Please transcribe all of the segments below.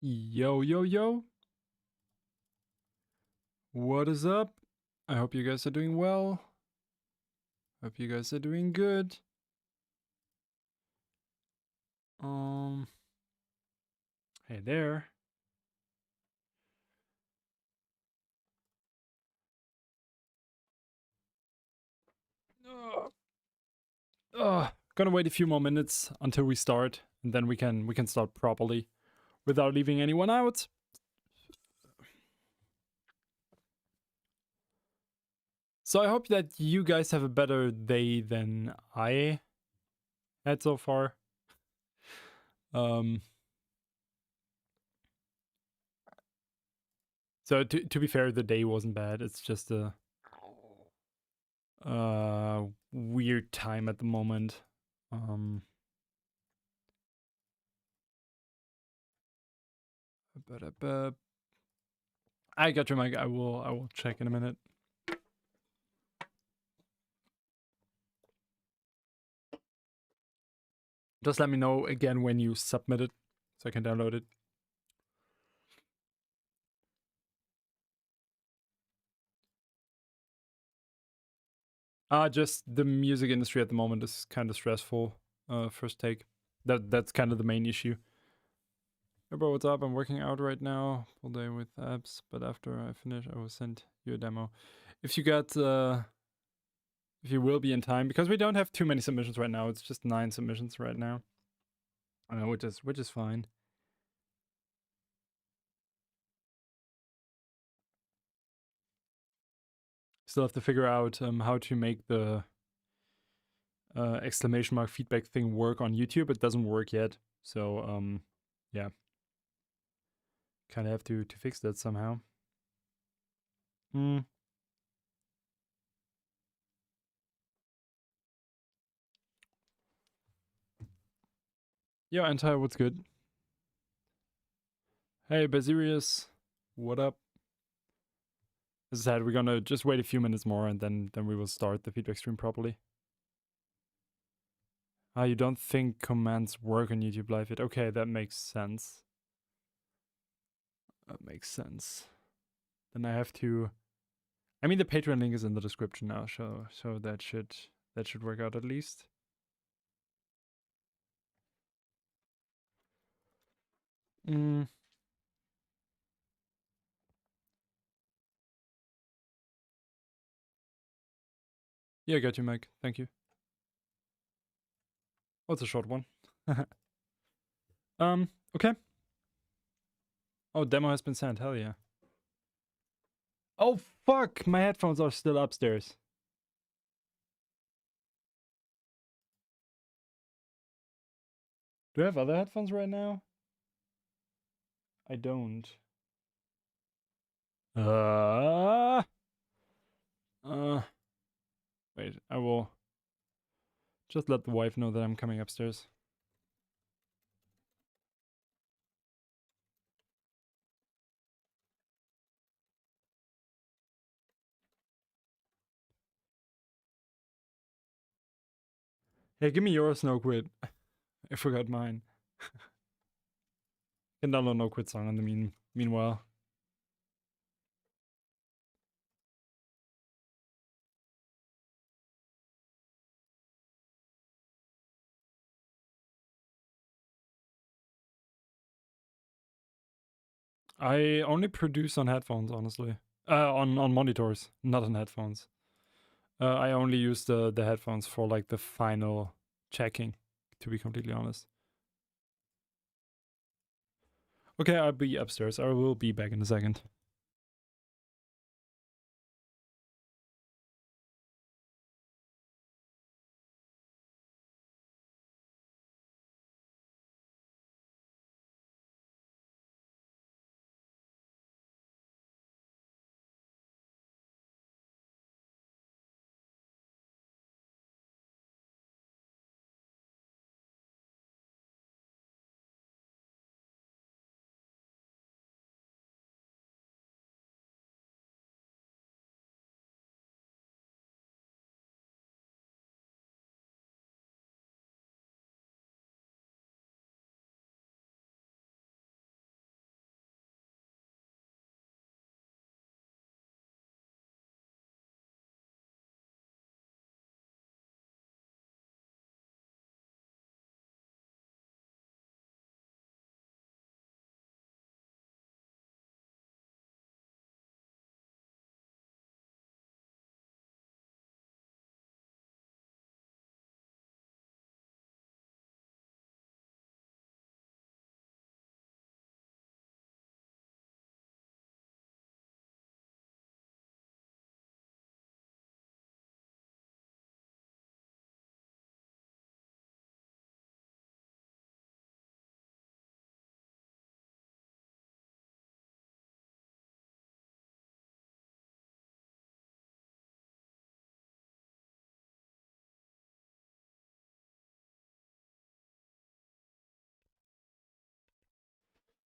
Yo, yo, yo. What is up? I hope you guys are doing well. Hope you guys are doing good. Hey there. Gonna wait a few more minutes until we start, and then we can start properly without leaving anyone out. So I hope that you guys have a better day than I had so far. So to be fair, the day wasn't bad. It's just a weird time at the moment. I got your mic. I will check in a minute. Just let me know again when you submit it so I can download it. Just the music industry at the moment is kind of stressful. First take. That's kind of the main issue. Hey bro, what's up? I'm working out right now, full day with apps, but after I finish, I will send you a demo. If you got, if you will be in time, because we don't have too many submissions right now. It's just 9 submissions right now, which is fine. Still have to figure out how to make the exclamation mark feedback thing work on YouTube. It doesn't work yet, so yeah, kind of have to fix that somehow. Yeah, Anti, what's good? Hey, Basirius, what up? As I said, we're gonna just wait a few minutes more and then we will start the feedback stream properly. You don't think commands work on YouTube Live yet? Okay, that makes sense. That makes sense. Then I have to. I mean, the Patreon link is in the description now, so that should work out at least. Yeah, got you, Mike. Thank you. Oh, it's a short one. Okay. Oh, demo has been sent. Hell yeah. Oh, fuck! My headphones are still upstairs. Do I have other headphones right now? I don't. Wait, I will just let the wife know that I'm coming upstairs. Hey, give me yours, No Quit. I forgot mine. Can download No Quit song in the meanwhile. I only produce on headphones, honestly. On monitors, not on headphones. I only use the headphones for like the final checking, to be completely honest. Okay, I'll be upstairs. I will be back in a second.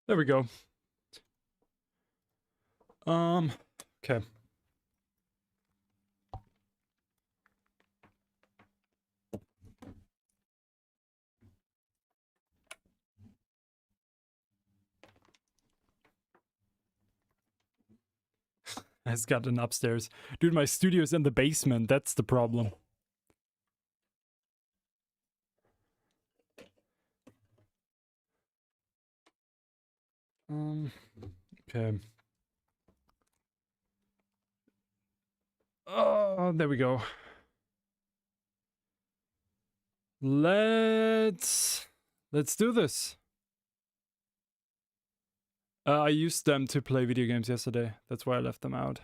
There we go. Okay. It's got an upstairs. Dude, my studio's in the basement. That's the problem. Okay. Oh, there we go. Let's do this. I used them to play video games yesterday. That's why I left them out.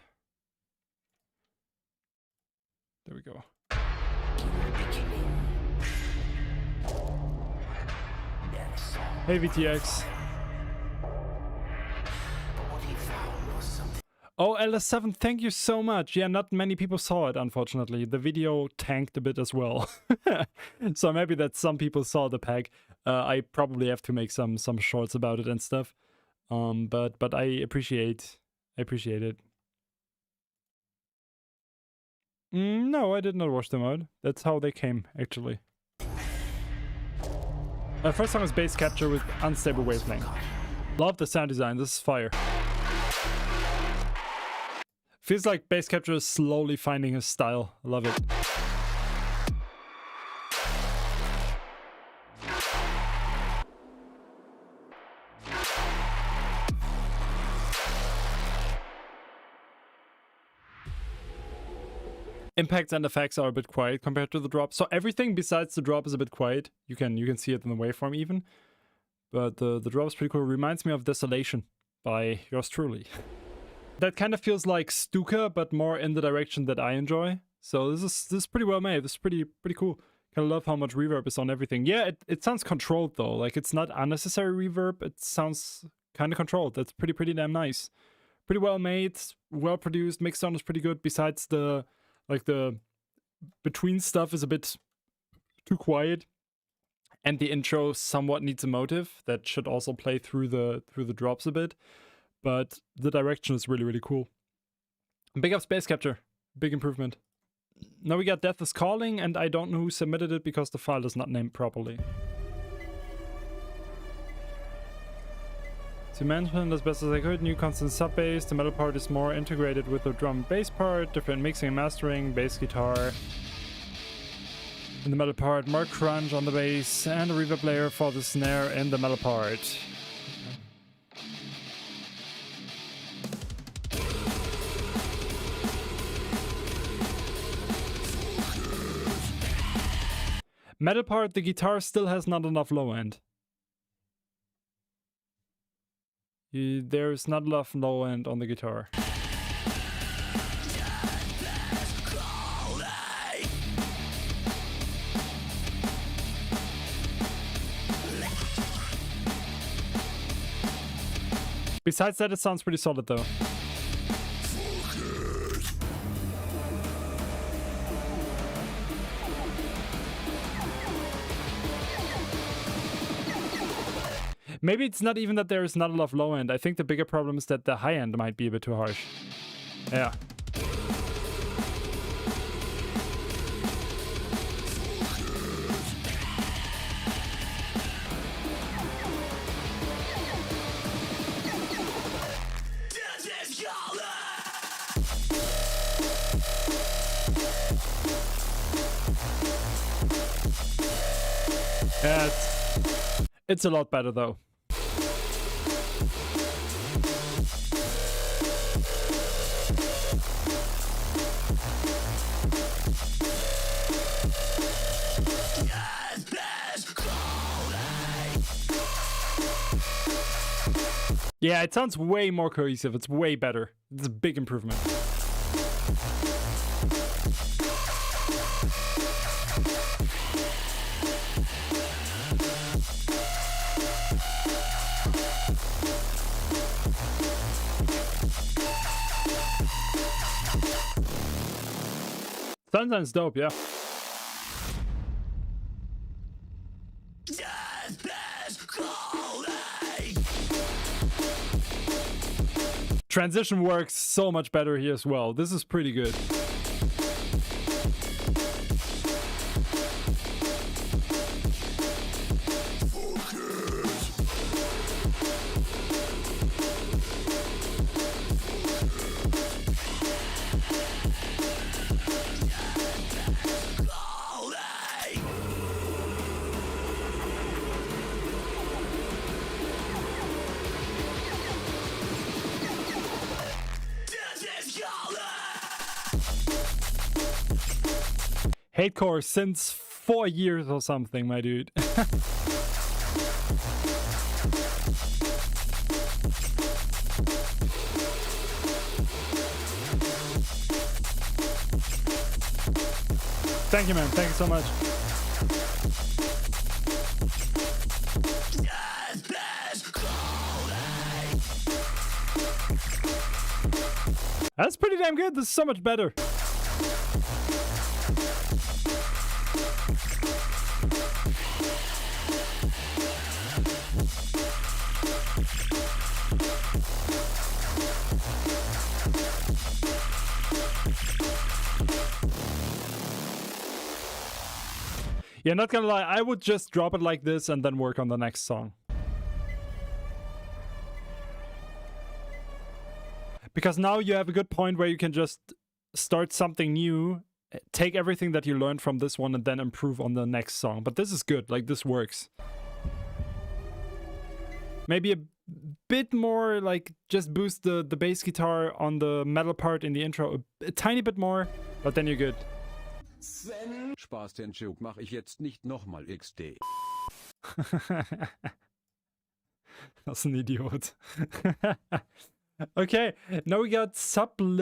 There we go. Hey VTX. Oh, LS7, thank you so much. Yeah, not many people saw it, unfortunately. The video tanked a bit as well. So maybe that some people saw the pack. I probably have to make some shorts about it and stuff. But I appreciate it. No, I did not wash them out. That's how they came, actually. First song is Bass Capture with Unstable Wavelength. Love the sound design, this is fire. Feels like Bass Capture is slowly finding his style. Love it. Impacts and effects are a bit quiet compared to the drop. So everything besides the drop is a bit quiet. You can see it in the waveform even. But the drop is pretty cool. Reminds me of Desolation by yours truly. That kind of feels like Stuka, but more in the direction that I enjoy. So this is pretty well made. This is pretty cool. Kind of love how much reverb is on everything. Yeah, it sounds controlled though. Like it's not unnecessary reverb. It sounds kind of controlled. That's pretty damn nice. Pretty well made, well produced. Mix sound is pretty good. Besides the between stuff is a bit too quiet, and the intro somewhat needs a motive that should also play through the drops a bit. But the direction is really cool. Big up Bass Capture. Big improvement. Now we got Death is Calling, and I don't know who submitted it because the file is not named properly. To mention as best as I could, new constant sub bass. The metal part is more integrated with the drum and bass part, different mixing and mastering, bass guitar. In the metal part, more crunch on the bass, and a reverb layer for the snare in the metal part. Metal part, the guitar still has not enough low end. There's not enough low end on the guitar. Besides that, it sounds pretty solid though. Maybe it's not even that there is not enough low end. I think the bigger problem is that the high end might be a bit too harsh. Yeah. Yeah, it's a lot better though. Yeah, it sounds way more cohesive. It's way better. It's a big improvement. Sounds dope, yeah. transition works so much better here as well. This is pretty good. Hatecore since 4 years or something, my dude. Thank you, man. Thank you so much. That's pretty damn good. This is so much better. Yeah, not gonna lie, I would just drop it like this and then work on the next song. Because now you have a good point where you can just start something new, take everything that you learned from this one and then improve on the next song. But this is good, like this works. Maybe a bit more, like just boost the bass guitar on the metal part in the intro a tiny bit more, but then you're good. Spaß, den Joke mach ich jetzt nicht nochmal XD. Das ist ein Idiot. Okay, now we got subliminal.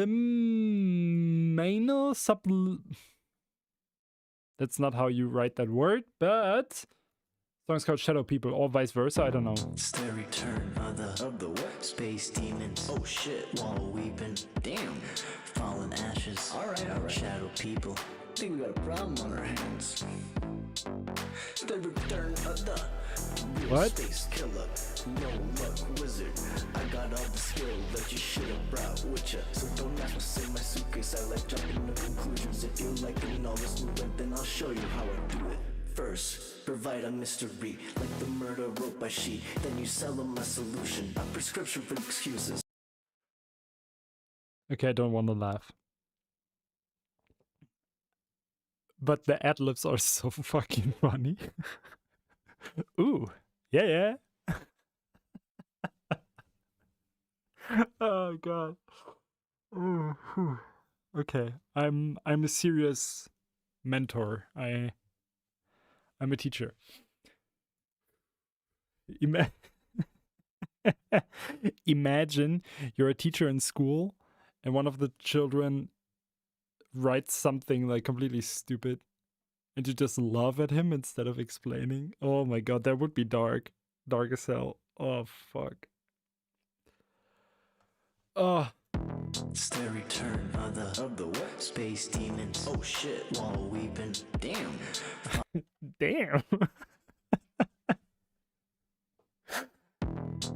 That's not how you write that word, but song's called Shadow People, or vice versa. I don't know. It's the return of the what? Space demons. Oh shit, wall weeping. Damn. Fallen ashes. Alright. Shadow people. I think we got a problem on our hands. The return of the What? Space killer. No luck wizard. I got all the skill that you should have brought with ya. So don't ask what's in my suitcase. I like jumping to conclusions. If you like it all this movement, then I'll show you how I do it. First, provide a mystery, like the murder wrote by she. Then you sell them a solution, a prescription for excuses. Okay, I don't want to laugh. But the ad-libs are so fucking funny. Ooh, yeah. Oh god. Ooh, whew. Okay, I'm a serious mentor. I'm a teacher. Imagine you're a teacher in school and one of the children writes something like completely stupid and you just laugh at him instead of explaining. Oh my god, that would be dark. Dark as hell. Oh fuck. Oh. It's the return of the what? Space demons. Oh shit, wall weeping. Damn. Damn.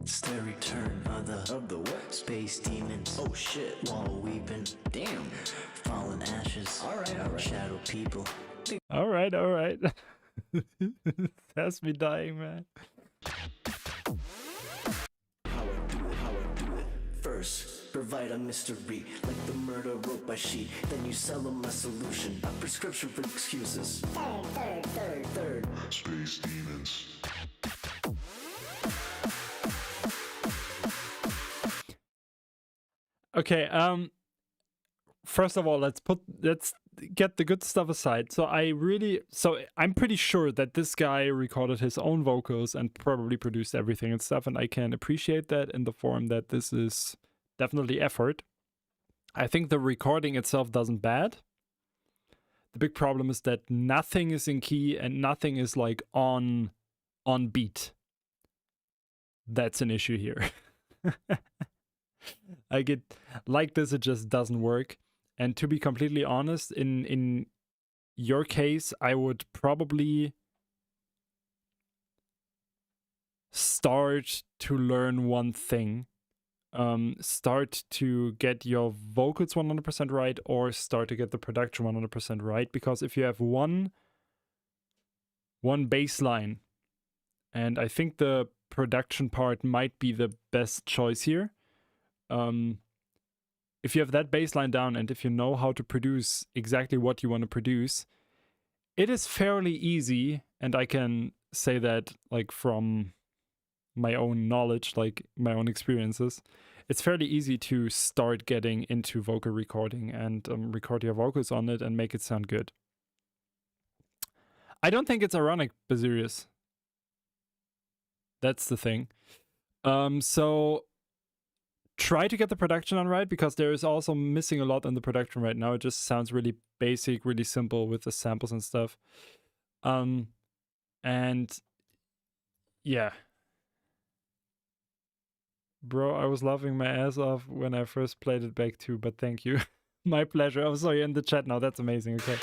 It's the return of the what? Space demons. Oh shit, wall weeping. Damn. Fallen ashes. Alright. Shadow people. Alright. That's me dying, man. How I do it. First, provide a mystery, like the murder wrote by she. Then you sell them a solution, a prescription for excuses. Third. Space demons. Okay, first of all, let's get the good stuff aside. So I'm pretty sure that this guy recorded his own vocals and probably produced everything and stuff, and I can appreciate that in the form that this is definitely effort. I think the recording itself doesn't bad. The big problem is that nothing is in key and nothing is like on beat. That's an issue here. I get like this, it just doesn't work. And to be completely honest, in your case, I would probably start to learn one thing start to get your vocals 100% right or start to get the production 100% right. Because if you have one bass line, and I think the production part might be the best choice here. If you have that bass line down and if you know how to produce exactly what you want to produce, it is fairly easy, and I can say that like from my own knowledge, like my own experiences, it's fairly easy to start getting into vocal recording and record your vocals on it and make it sound good. I don't think it's ironic, Bazurius. That's the thing. So try to get the production on right, because there is also missing a lot in the production right now. It just sounds really basic, really simple with the samples and stuff. And yeah. Bro, I was laughing my ass off when I first played it back too, but thank you. My pleasure. Oh, sorry, in the chat now. That's amazing. Okay.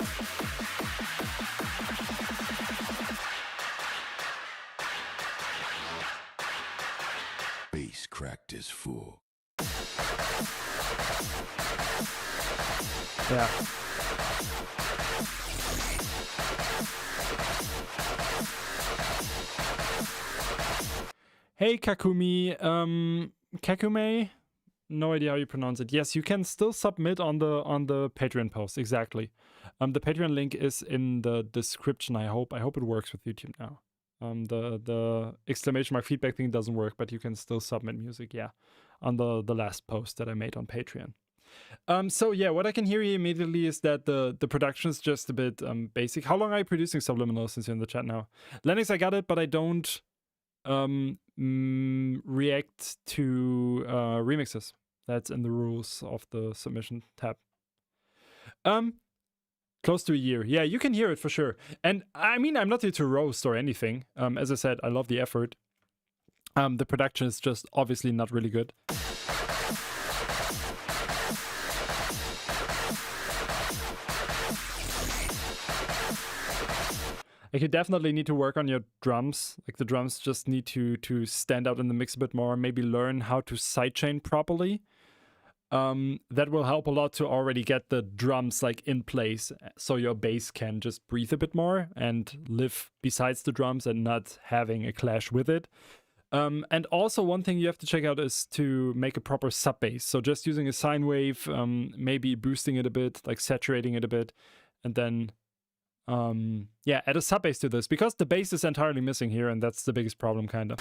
Bass cracked is full. Yeah. Hey Kakumi, Kakume, no idea how you pronounce it. Yes, you can still submit on the Patreon post, exactly. The Patreon link is in the description. I hope it works with YouTube now. The exclamation mark feedback thing doesn't work, but you can still submit music, yeah, on the last post that I made on Patreon. So yeah, what I can hear here immediately is that the production is just a bit basic. How long are you producing Subliminal, since you're in the chat now? Lennox, I got it, but I don't react to remixes. That's in the rules of the submission tab. Close to a year. Yeah, you can hear it for sure. And I mean, I'm not here to roast or anything. As I said, I love the effort. The production is just obviously not really good. Like, you definitely need to work on your drums. Like, the drums just need to stand out in the mix a bit more. Maybe learn how to sidechain properly. That will help a lot to already get the drums like in place, so your bass can just breathe a bit more and live besides the drums and not having a clash with it. And also one thing you have to check out is to make a proper sub bass. So just using a sine wave, maybe boosting it a bit, like saturating it a bit, and then yeah, add a sub bass to this, because the bass is entirely missing here, and that's the biggest problem, kind of.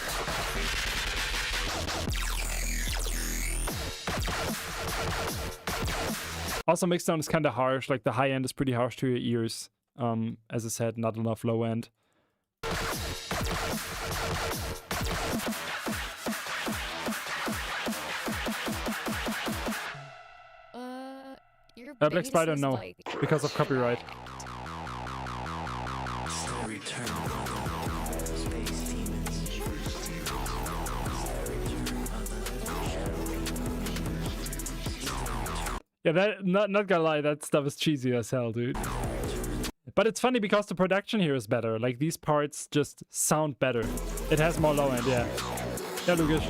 Also, mixdown is kind of harsh. Like, the high end is pretty harsh to your ears. As I said, not enough low end. Black Spider, no, like... because of copyright. Yeah, that not gonna lie, that stuff is cheesy as hell, dude. But it's funny because the production here is better. Like, these parts just sound better. It has more low end, yeah. Yeah, Lukas.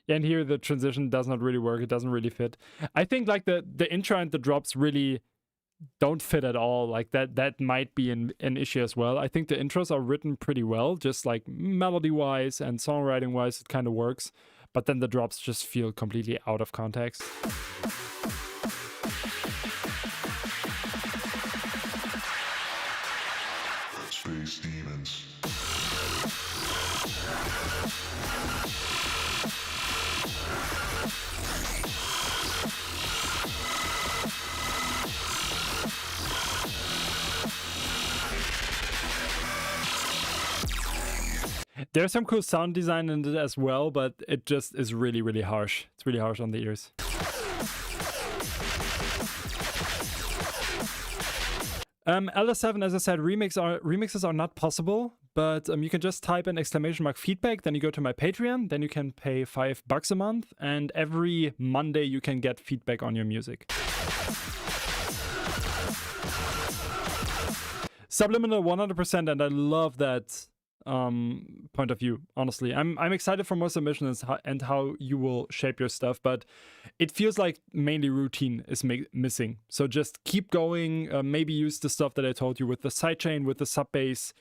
And here the transition does not really work. It doesn't really fit. I think like the intro and the drops really don't fit at all. Like that might be an issue as well. I think the intros are written pretty well, just like melody wise and songwriting wise, it kind of works. But then the drops just feel completely out of context. Space Demons. There's some cool sound design in it as well, but it just is really, really harsh. It's really harsh on the ears. LS7, as I said, remixes are not possible, but you can just type in !feedback, then you go to my Patreon, then you can pay $5 a month, and every Monday you can get feedback on your music. Subliminal 100%, and I love that point of view, honestly. I'm excited for more submissions and how you will shape your stuff, but it feels like mainly routine is missing. So just keep going, maybe use the stuff that I told you with the sidechain, with the sub bass,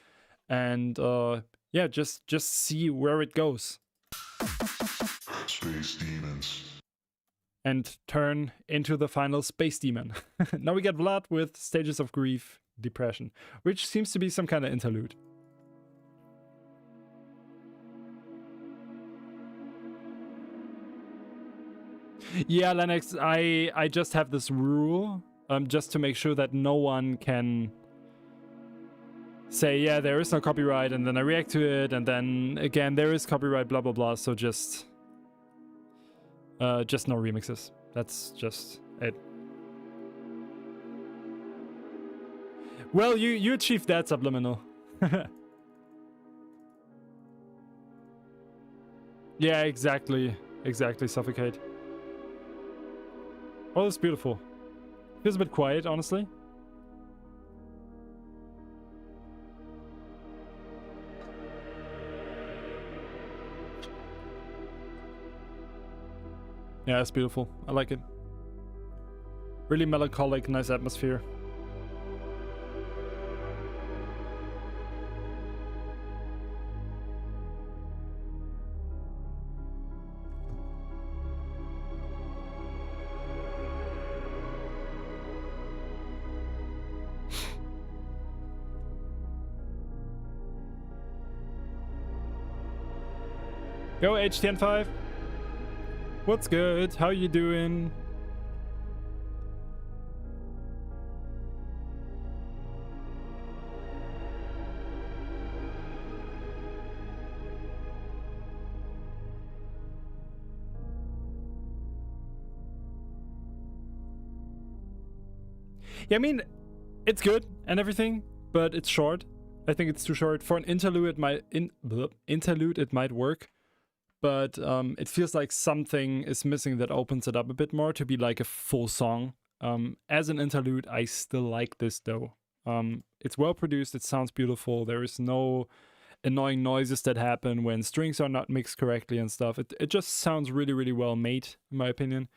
and yeah, just see where it goes. Space Demons. And turn into the final space demon. Now we get Vlad with Stages of Grief, Depression, which seems to be some kind of interlude. Yeah, Lennox, I just have this rule, just to make sure that no one can say, yeah, there is no copyright, and then I react to it, and then again, there is copyright, blah, blah, blah, so just no remixes. That's just it. Well, you achieved that, Subliminal. Yeah, exactly, Suffocate. Oh, that's beautiful. Feels a bit quiet, honestly. Yeah, it's beautiful. I like it. Really melancholic, nice atmosphere. Yo, HTN5. What's good? How you doing? Yeah, I mean, it's good and everything, but it's short. I think it's too short. For an interlude, it might work. But it feels like something is missing that opens it up a bit more to be like a full song. As an interlude, I still like this though. It's well produced, it sounds beautiful, there is no annoying noises that happen when strings are not mixed correctly and stuff. It just sounds really, really well made, in my opinion.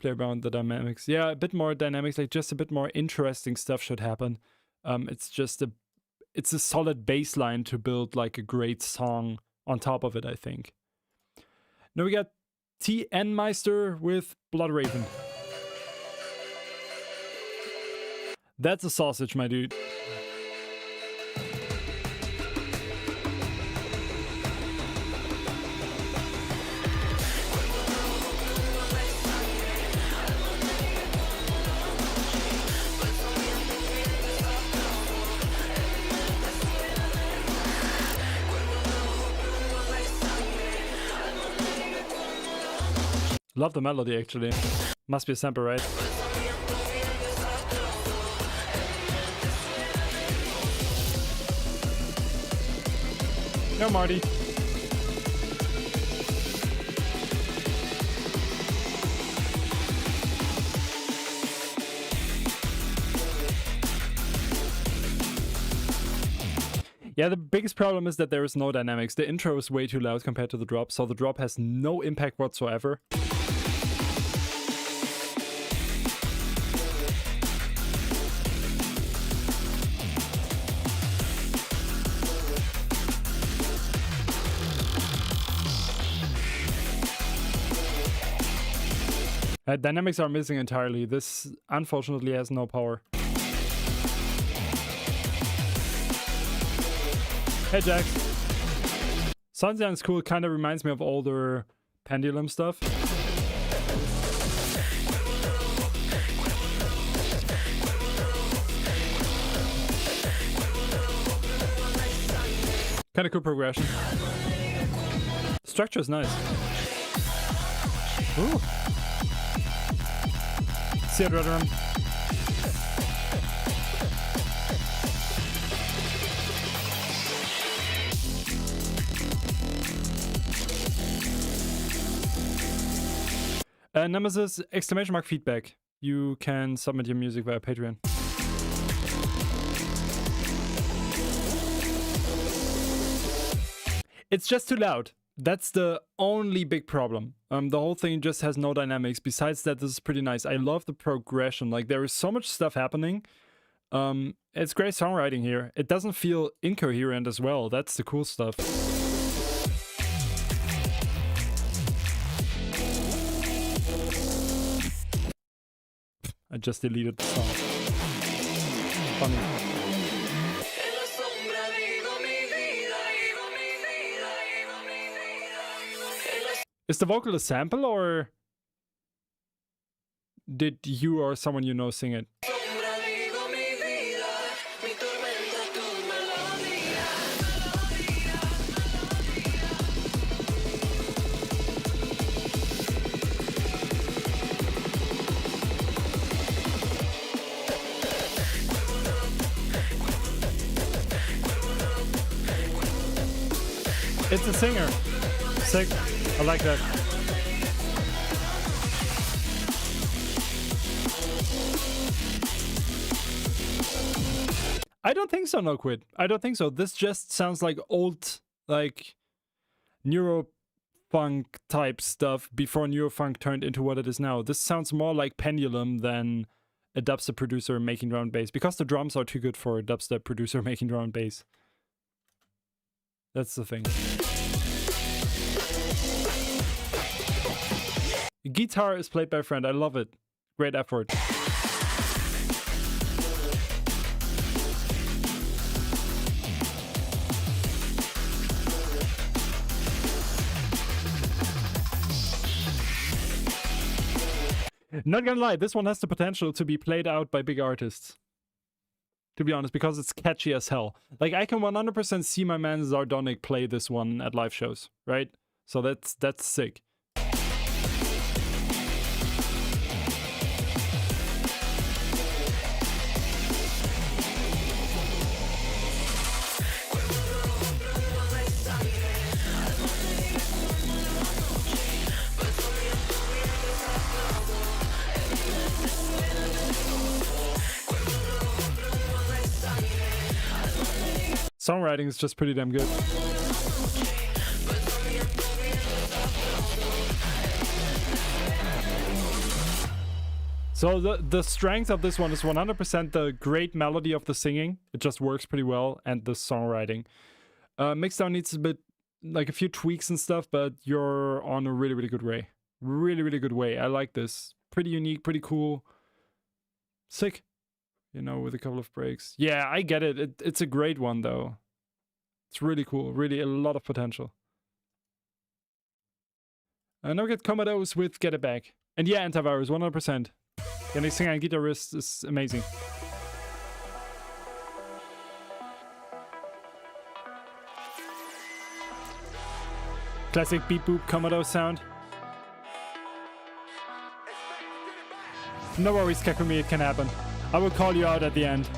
Play around the dynamics. Yeah, a bit more dynamics, like just a bit more interesting stuff should happen. It's a solid baseline to build like a great song on top of it, I think. Now we got TN Meister with Blood Raven. That's a sausage, my dude. Love the melody, actually. Must be a sample, right? No, Marty. Yeah, the biggest problem is that there is no dynamics. The intro is way too loud compared to the drop, so the drop has no impact whatsoever. Dynamics are missing entirely. This unfortunately has no power. Hey Jax. Sunshine Cool kind of reminds me of older Pendulum stuff. Kind of cool progression. Structure is nice. Ooh. See it, Redrum. Nemesis, ! Feedback. You can submit your music via Patreon. It's just too loud. That's the only big problem. The whole thing just has no dynamics. Besides that, this is pretty nice. I love the progression. Like, there is so much stuff happening. It's great songwriting here. It doesn't feel incoherent as well. That's the cool stuff. I just deleted the song. Funny. Is the vocal a sample, or did you or someone you know sing it? It's a singer. Sick. I like that. I don't think so, No Quit. I don't think so. This just sounds like old, like, neurofunk type stuff before neurofunk turned into what it is now. This sounds more like Pendulum than a dubstep producer making drum and bass, because the drums are too good for a dubstep producer making drum and bass. That's the thing. Guitar is played by a friend. I love it. Great effort. Not gonna lie, this one has the potential to be played out by big artists. To be honest, because it's catchy as hell. Like, I can 100% see my man Zardonic play this one at live shows, right? So that's sick. Songwriting is just pretty damn good. So the strength of this one is 100% the great melody of the singing. It just works pretty well, and the songwriting. Mixdown needs a bit, like a few tweaks and stuff, but you're on a really, really good way. Really, really good way. I like this. Pretty unique, pretty cool. Sick. You know, with a couple of breaks. Yeah, I get it. It's a great one, though. It's really cool. Really a lot of potential. Now get Commodores with Get It Back. And yeah, Antivirus, 100%. Getting singer and guitarist is amazing. Classic beep boop Commodore sound. No worries, Kakumi, it can happen. I will call you out at the end.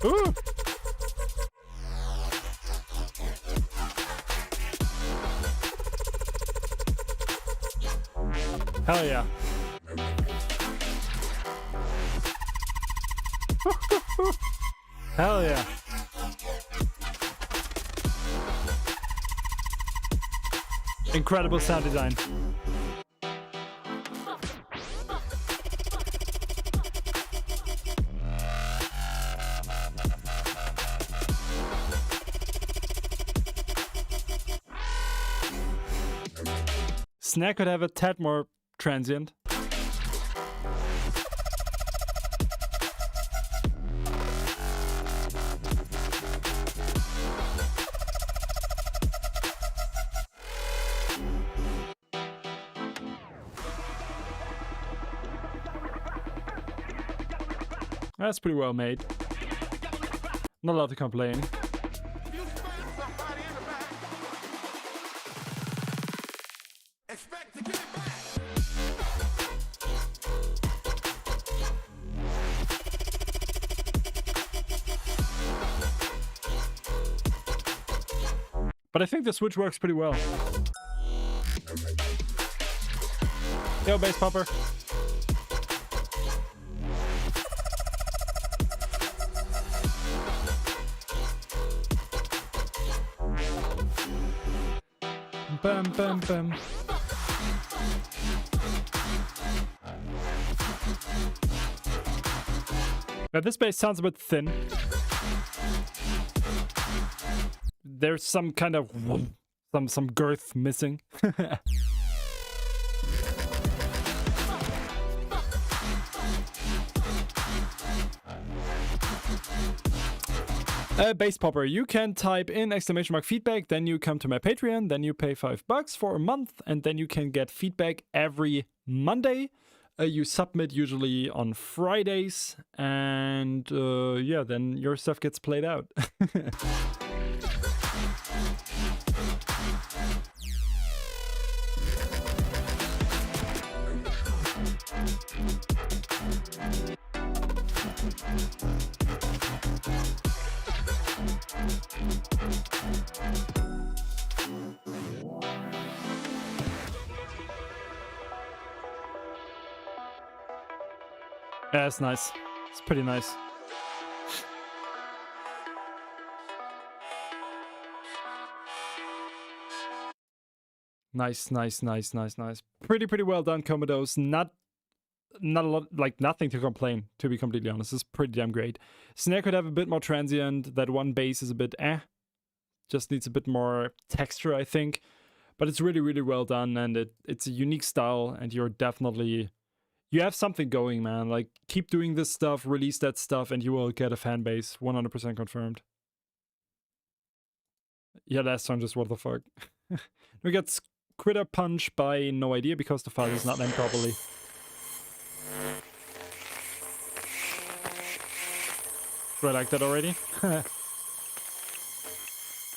Ooh! Hell yeah. Hell yeah. Incredible sound design. Snack could have a tad more transient. That's pretty well made. Not allowed to complain. Expect to get it back. But I think the Switch works pretty well. Yo, Bass Popper. Bam, bam, bam. Now this bass sounds a bit thin. There's some kind of some girth missing. Bass Popper, you can type in ! feedback, then you come to my Patreon, then you pay $5 for a month, and then you can get feedback every Monday. You submit usually on Fridays, and yeah, then your stuff gets played out. Yeah, it's nice. It's pretty nice. Nice. Pretty well done, Commodores. Not a lot, like nothing to complain, to be completely honest. It's pretty damn great. Snare could have a bit more transient. That one bass is a bit just needs a bit more texture, I think. But it's really well done, and it's a unique style, and you have something going, man. Like, keep doing this stuff, release that stuff, and you will get a fan base. 100% confirmed. Yeah, last song just what the fuck. We got Critter Punch by No Idea because the file is not named properly. Do I like that already?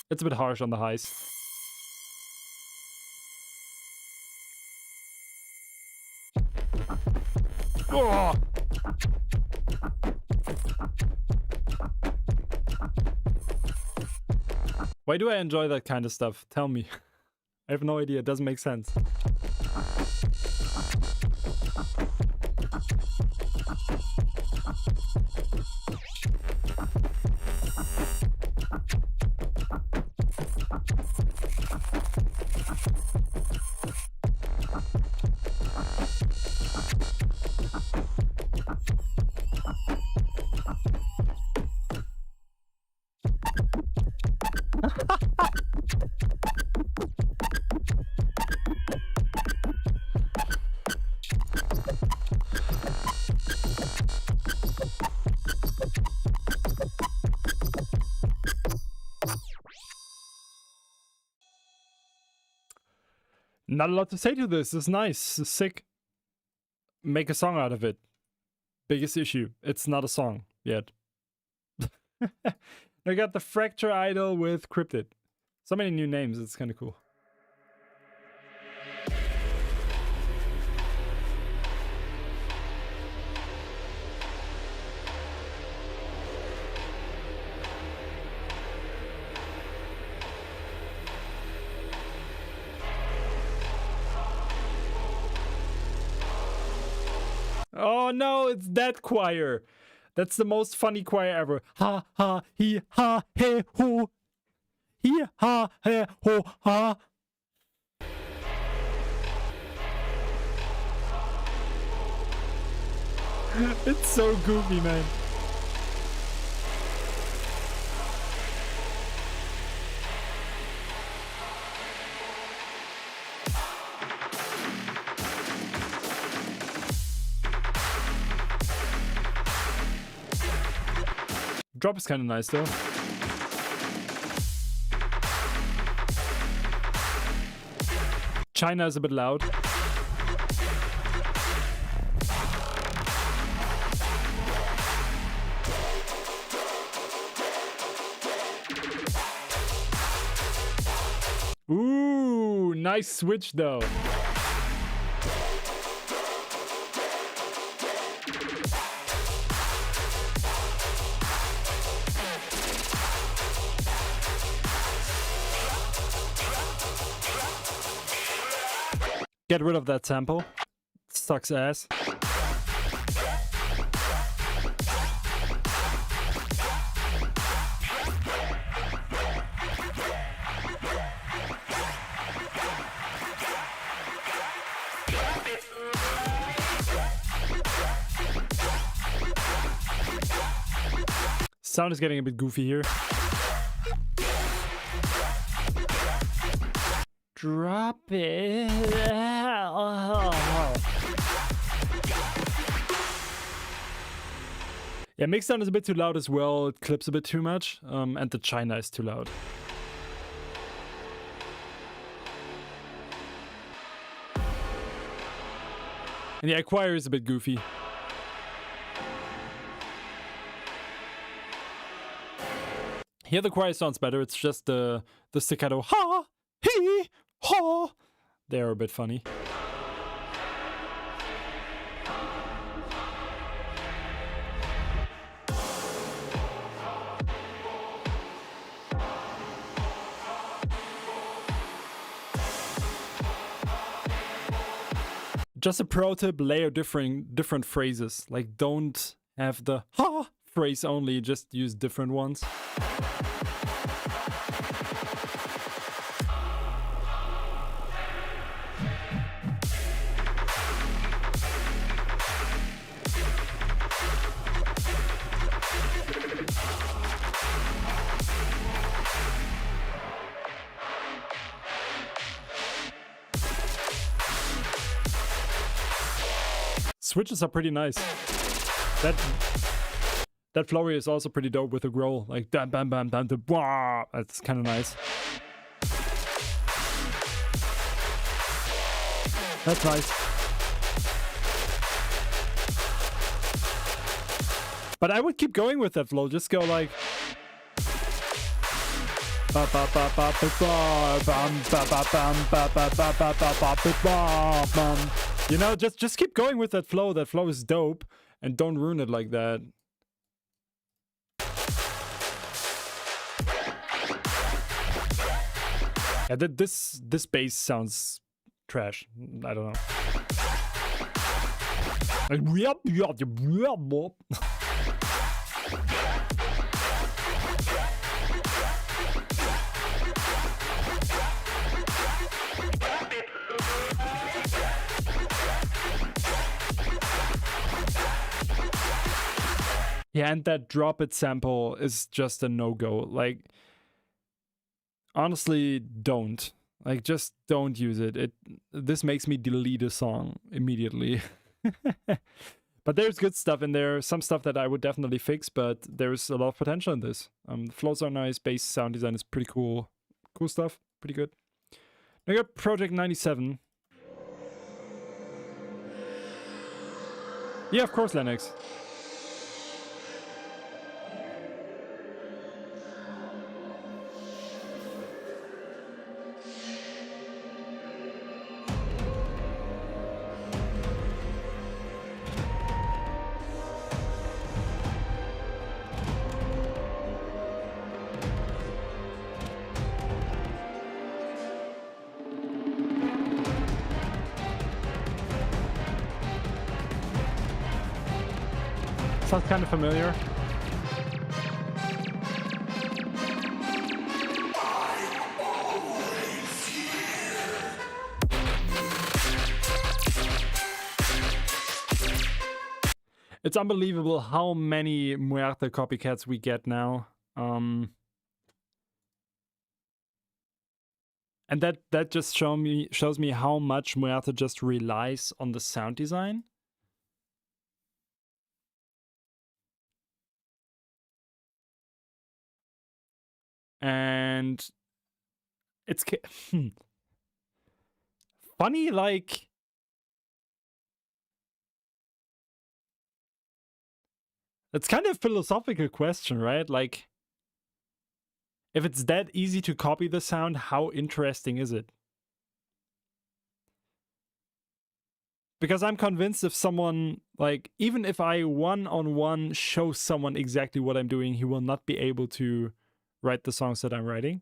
It's a bit harsh on the highs. Oh! Why do I enjoy that kind of stuff? Tell me. I have no idea. It doesn't make sense. Not a lot to say to this. It's nice. It's sick. Make a song out of it. Biggest issue. It's not a song yet. I got the Fracture Idol with Cryptid. So many new names. It's kind of cool. Oh no, it's that choir. That's the most funny choir ever. Ha ha he ha he ho. He ha he ho ha. It's so goofy, man. Drop is kind of nice though. China is a bit loud. Ooh, nice switch though. Get rid of that sample. Sucks ass. Sound is getting a bit goofy here. Drop it. Yeah, mixdown is a bit too loud as well. It clips a bit too much. And the China is too loud. And the acquire is a bit goofy. Here the choir sounds better. It's just the staccato ha, he, ha. They're a bit funny. Just a pro tip, layer different phrases. Like don't have the ha phrase only, just use different ones. Switches are pretty nice. That flowy is also pretty dope with the growl, like bam bam bam bam the blah. That's kind of nice. That's nice. But I would keep going with that flow. Just go like. You know, just keep going with that flow. That flow is dope, and don't ruin it like that. Yeah, this bass sounds trash. I don't know. Yeah, and that drop it sample is just a no-go. Like, honestly, don't. Like, just don't use it. This makes me delete a song immediately. But there's good stuff in there. Some stuff that I would definitely fix, but there's a lot of potential in this. The flows are nice. Bass sound design is pretty cool. Cool stuff. Pretty good. Now I got Project 97. Yeah, of course, Lennox. Sounds kind of familiar. It's unbelievable how many Muerte copycats we get now. And that just shows me how much Muerte just relies on the sound design. And it's funny, like it's kind of a philosophical question, right? Like, If it's that easy to copy the sound, how interesting is it? Because I'm convinced if someone, like, even if I one-on-one show someone exactly what I'm doing, he will not be able to write the songs that I'm writing.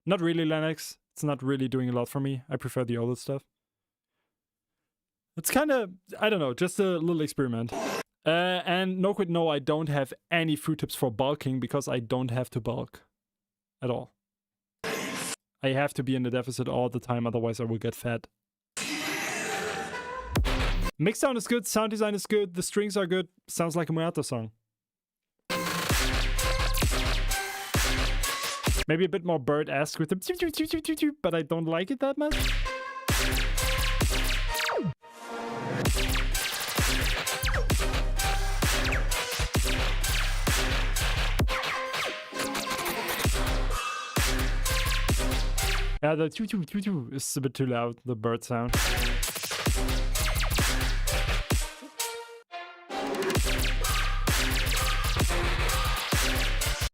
Not really, Lennox. It's not really doing a lot for me. I prefer the older stuff. It's kind of, I don't know, just a little experiment. And no quit, no, I don't have any food tips for bulking because I don't have to bulk at all. I have to be in the deficit all the time, otherwise I will get fat. Mix sound is good, sound design is good, the strings are good, sounds like a Muerto song. Maybe a bit more bird-esque with the but I don't like it that much. Yeah, the choo-choo is a bit too loud, the bird sound.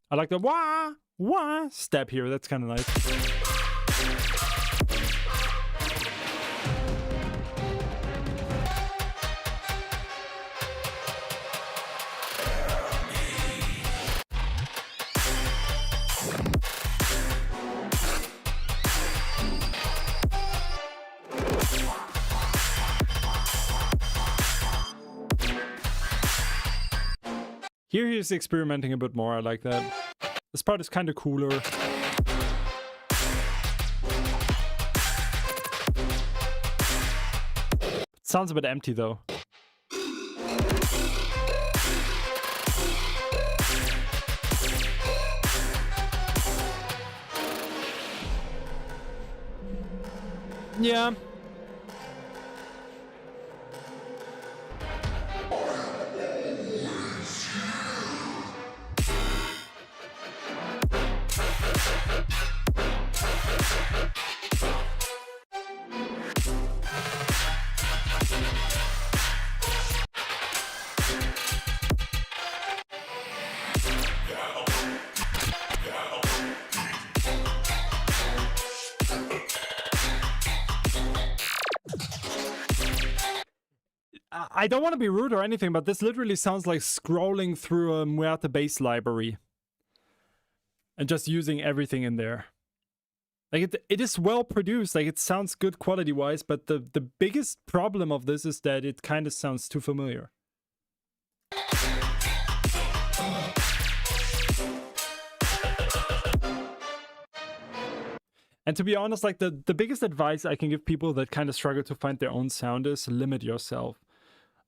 I like the wah, wah step here, that's kind of nice. Here he's experimenting a bit more, I like that. This part is kind of cooler. It sounds a bit empty though. Yeah. I don't want to be rude or anything, but this literally sounds like scrolling through a Muerte bass library and just using everything in there. Like it is well produced, like it sounds good quality wise, but the biggest problem of this is that it kind of sounds too familiar. And to be honest, like the biggest advice I can give people that kind of struggle to find their own sound is limit yourself.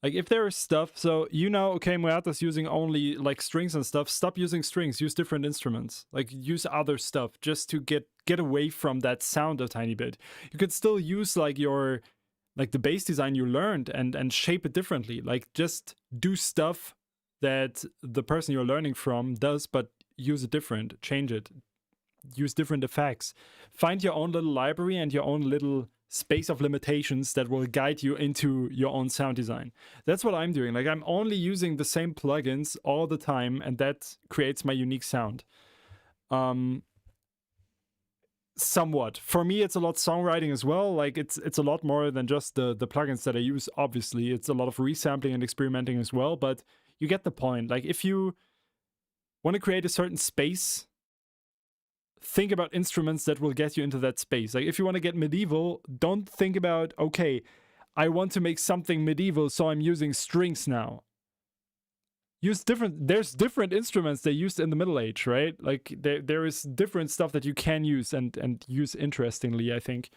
Like if there is stuff, so you know, okay, Muerto's using only like strings and stuff, stop using strings, use different instruments. Like use other stuff just to get away from that sound a tiny bit. You could still use like your, like the bass design you learned and shape it differently. Like just do stuff that the person you're learning from does, but use it different, change it, use different effects. Find your own little library and your own little space of limitations that will guide you into your own sound design. That's what I'm doing. Like I'm only using the same plugins all the time, and that creates my unique sound. Somewhat. For me, it's a lot songwriting as well. Like it's a lot more than just the plugins that I use. Obviously, it's a lot of resampling and experimenting as well, but you get the point. Like if you want to create a certain space, think about instruments that will get you into that space. Like if you want to get medieval, don't think about, okay, I want to make something medieval, so I'm using strings now. Use different, there's different instruments they used in the Middle Age, right? Like there is different stuff that you can use and use interestingly, I think.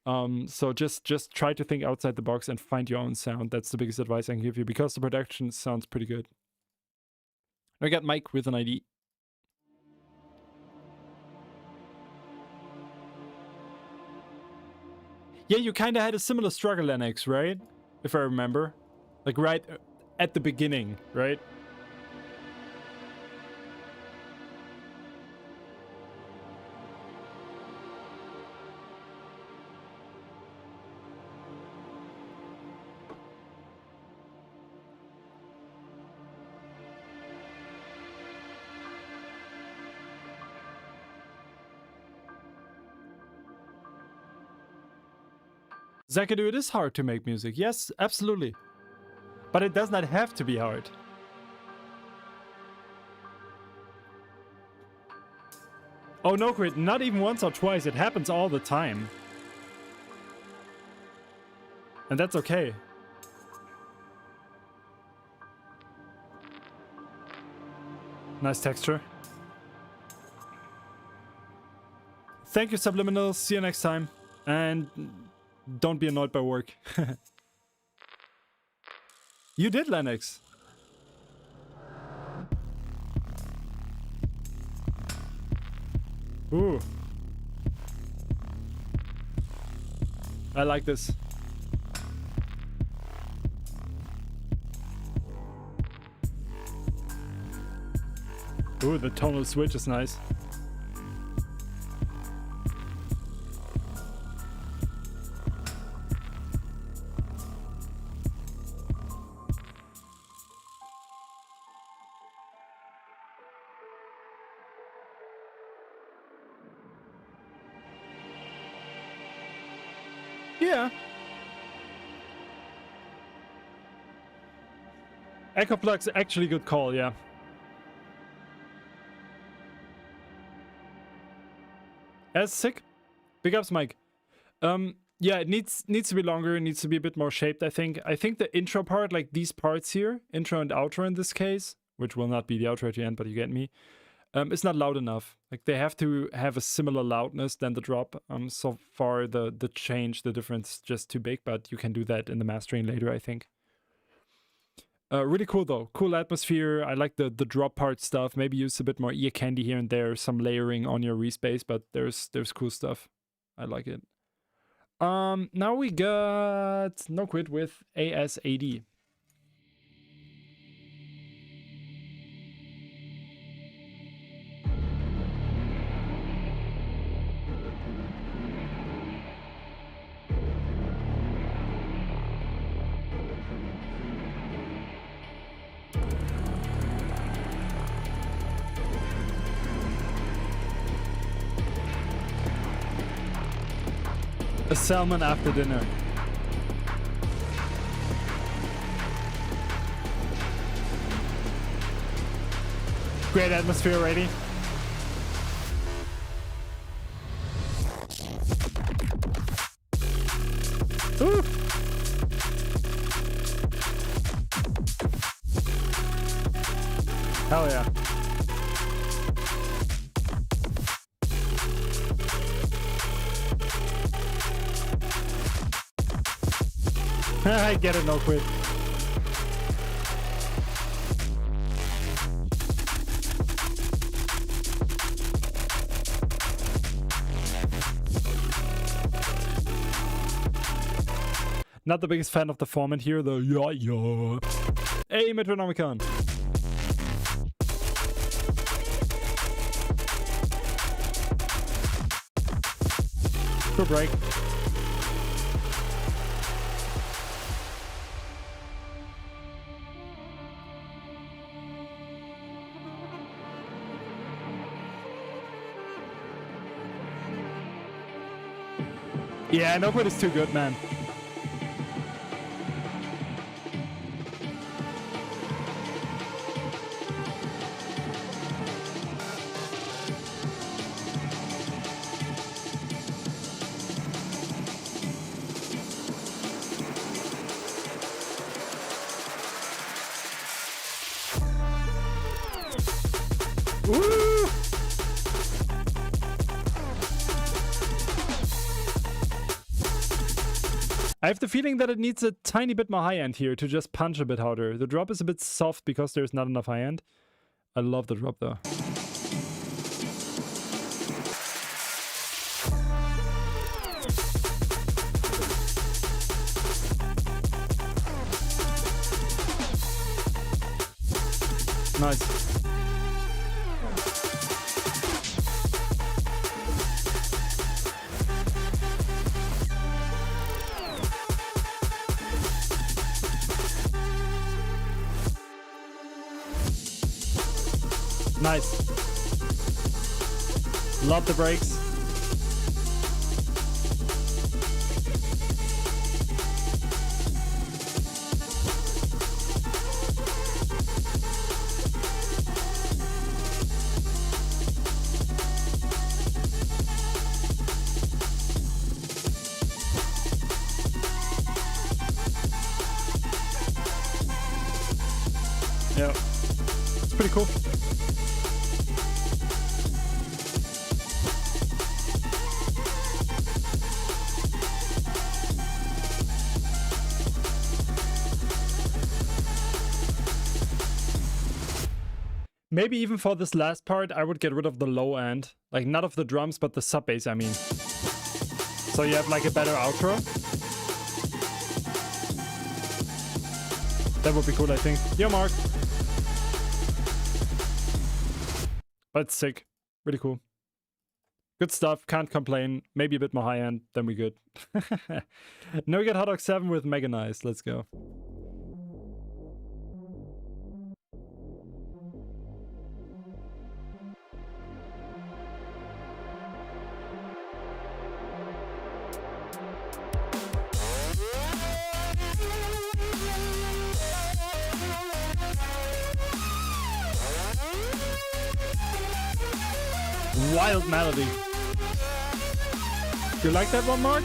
So just try to think outside the box and find your own sound. That's the biggest advice I can give you, because the production sounds pretty good. I got Mike with an ID. Yeah, you kind of had a similar struggle, Lennox, right? If I remember. Like right at the beginning, right? Zakadu, it is hard to make music. Yes, absolutely. But it does not have to be hard. Oh no, Crit, not even once or twice. It happens all the time. And that's okay. Nice texture. Thank you, Subliminal. See you next time. And don't be annoyed by work. You did, Lennox. Ooh. I like this. Ooh, the tonal switch is nice. Yeah. Echo Plug's actually good call, yeah. As sick. Big ups, Mike. Yeah, it needs to be longer, it needs to be a bit more shaped, I think. I think the intro part, like these parts here, intro and outro in this case, which will not be the outro at the end, but you get me, is not loud enough. Like they have to have a similar loudness than the drop. So far the difference is just too big, but you can do that in the mastering later, I think. Really cool though. Cool atmosphere. I like the drop part stuff. Maybe use a bit more ear candy here and there, some layering on your respace, but there's cool stuff. I like it. Now we got No Quit with ASAD. A salmon after dinner. Great atmosphere already. Ooh. Hell yeah. I get it, No Quit. Not the biggest fan of the format here, though. Yeah. Hey, Metronomicon. Good break. Yeah, No Quit is too good, man. Woo! I have the feeling that it needs a tiny bit more high end here to just punch a bit harder. The drop is a bit soft because there's not enough high end. I love the drop though. Nice. Nice. Love the breaks. Yeah. It's pretty cool. Maybe even for this last part, I would get rid of the low end. Like, not of the drums, but the sub bass, I mean. So you have like a better outro. That would be cool, I think. Yo, Mark. But it's sick. Really cool. Good stuff. Can't complain. Maybe a bit more high end. Then we good. Now we got Hot Dog 7 with Mega Nice. Let's go. Wild melody. You like that one, Mark?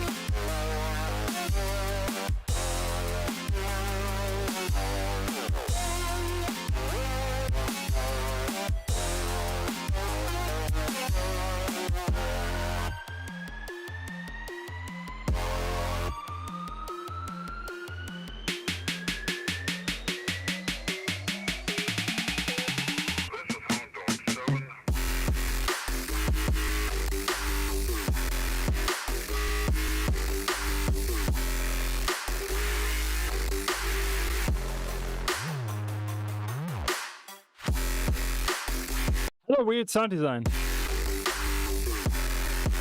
Hello, weird sound design.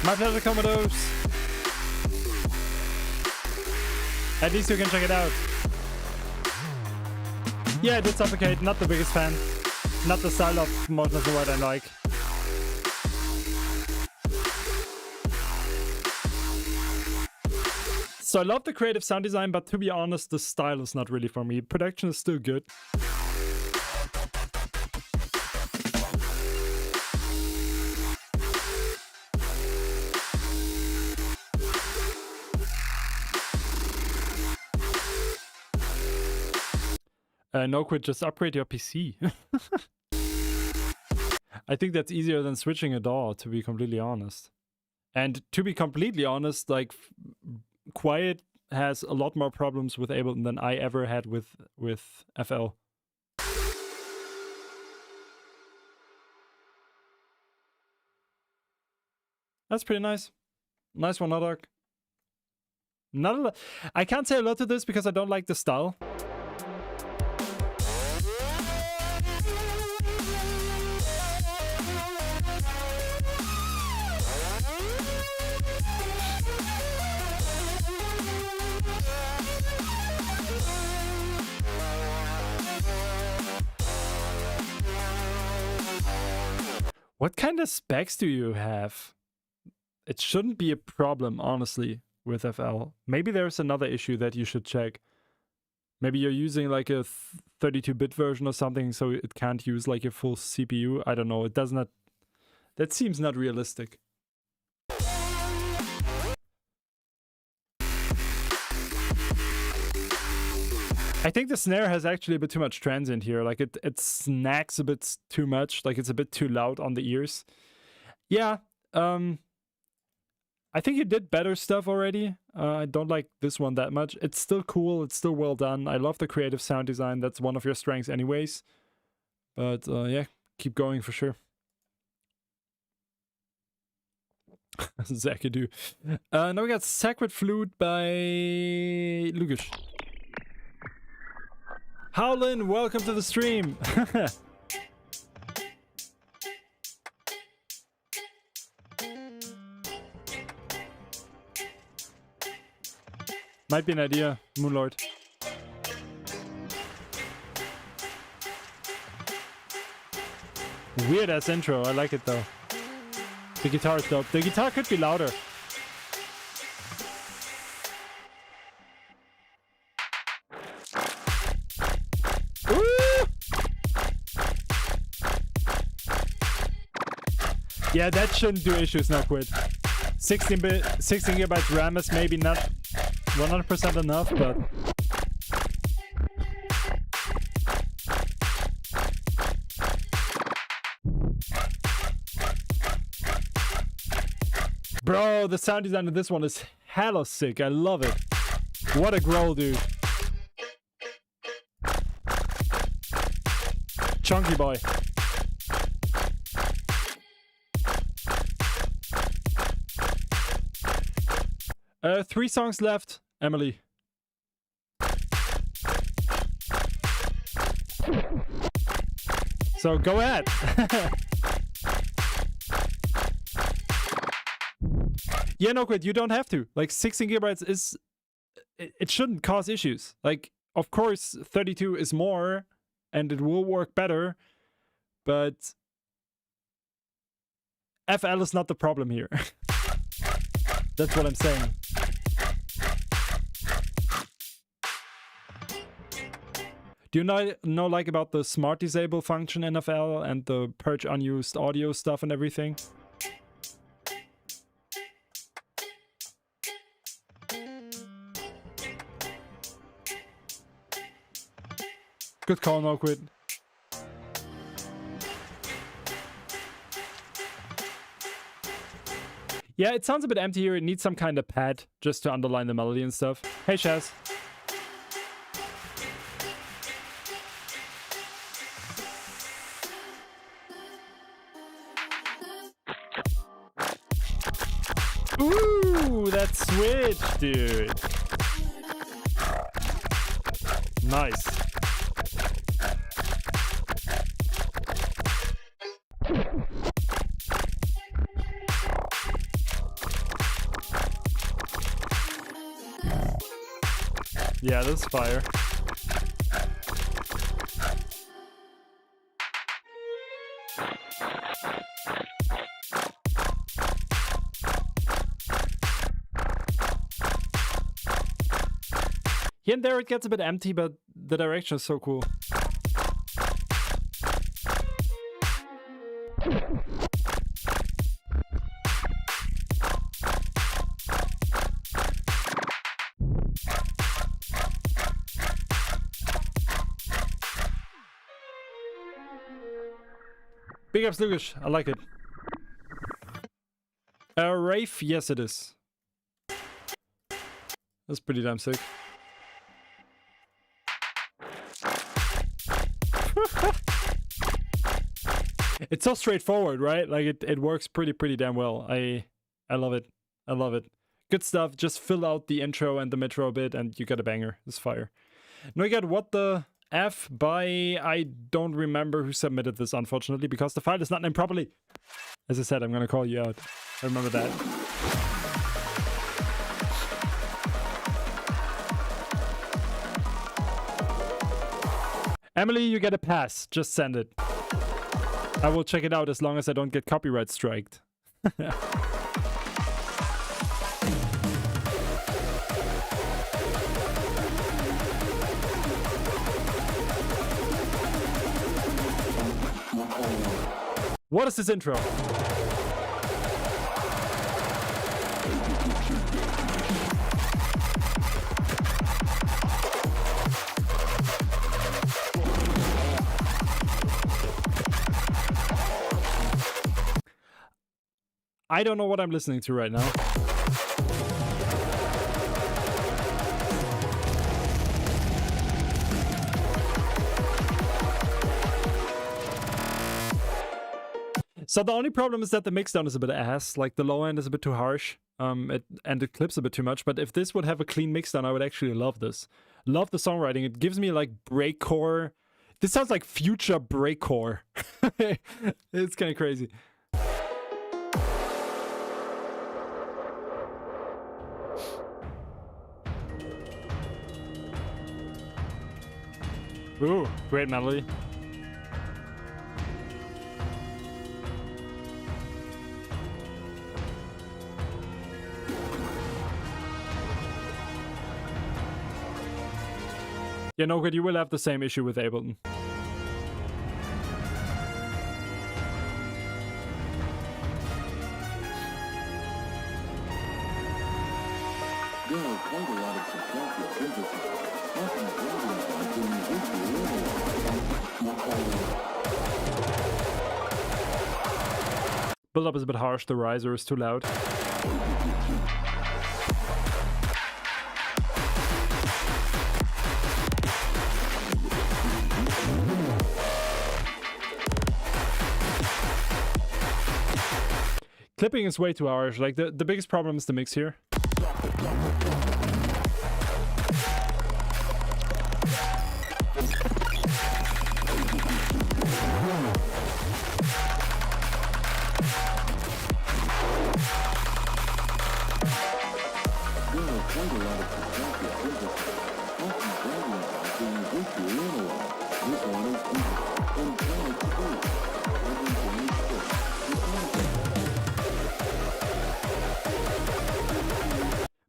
My pleasure, Commodores. At least you can check it out. Yeah, I did Suffocate. Not the biggest fan. Not the style of most of the word I like. So I love the creative sound design, but to be honest, the style is not really for me. Production is still good. No quit, just upgrade your PC. I think that's easier than switching a DAW, to be completely honest. And to be completely honest, like, Quiet has a lot more problems with Ableton than I ever had with FL. That's pretty nice. Nice one, Nodok. Not a lot. I can't say a lot to this because I don't like the style. What kind of specs do you have? It shouldn't be a problem, honestly, with FL. Maybe there's another issue that you should check. Maybe you're using like a 32-bit version or something, so it can't use like a full CPU. I don't know. It does not... That seems not realistic. I think the snare has actually a bit too much transient here. Like it snacks a bit too much. Like it's a bit too loud on the ears. Yeah. I think you did better stuff already. I don't like this one that much. It's still cool. It's still well done. I love the creative sound design. That's one of your strengths anyways. But yeah, keep going for sure. Zakadu. Now we got Sacred Flute by Lugish. Howlin, welcome to the stream. Might be an idea, Moonlord. Weird ass intro, I like it though. The guitar is dope. The guitar could be louder. Yeah, that shouldn't do issues, no quit. 16 GB RAM is maybe not 100% enough, but... Bro, the sound design of this one is hella sick. I love it. What a growl, dude. Chunky boy. Three songs left, Emily. So go ahead. Yeah, no, quit. You don't have to. Like 16 gigabytes is, it shouldn't cause issues. Like, of course, 32 is more and it will work better, but FL is not the problem here. That's what I'm saying. Do you know like about the smart disable function in FL and the purge unused audio stuff and everything? Good call, no quit. Yeah, it sounds a bit empty here. It needs some kind of pad just to underline the melody and stuff. Hey, Shaz. Ooh, that switch, dude. Nice. Yeah, this is fire. Here and there it gets a bit empty, but the direction is so cool. Big ups, Lucas. I like it. Rafe, yes it is. That's pretty damn sick. It's so straightforward, right? Like it works pretty damn well. I love it. I love it. Good stuff. Just fill out the intro and the metro a bit and you got a banger. It's fire. Now you got What the F by, I don't remember who submitted this, unfortunately, because the file is not named properly. As I said, I'm gonna call you out. I remember that. Emily, you get a pass. Just send it. I will check it out as long as I don't get copyright striked. What is this intro? I don't know what I'm listening to right now. So the only problem is that the mixdown is a bit ass. Like the low end is a bit too harsh, and it clips a bit too much. But if this would have a clean mixdown, I would actually love this. Love the songwriting. It gives me like breakcore. This sounds like future breakcore. It's kind of crazy. Ooh, great melody. Yeah, no good. You will have the same issue with Ableton. There are quite a lot of substantial synthesis, often building in Build up is a bit harsh. The riser is too loud. Clipping is way too harsh. Like the biggest problem is the mix here.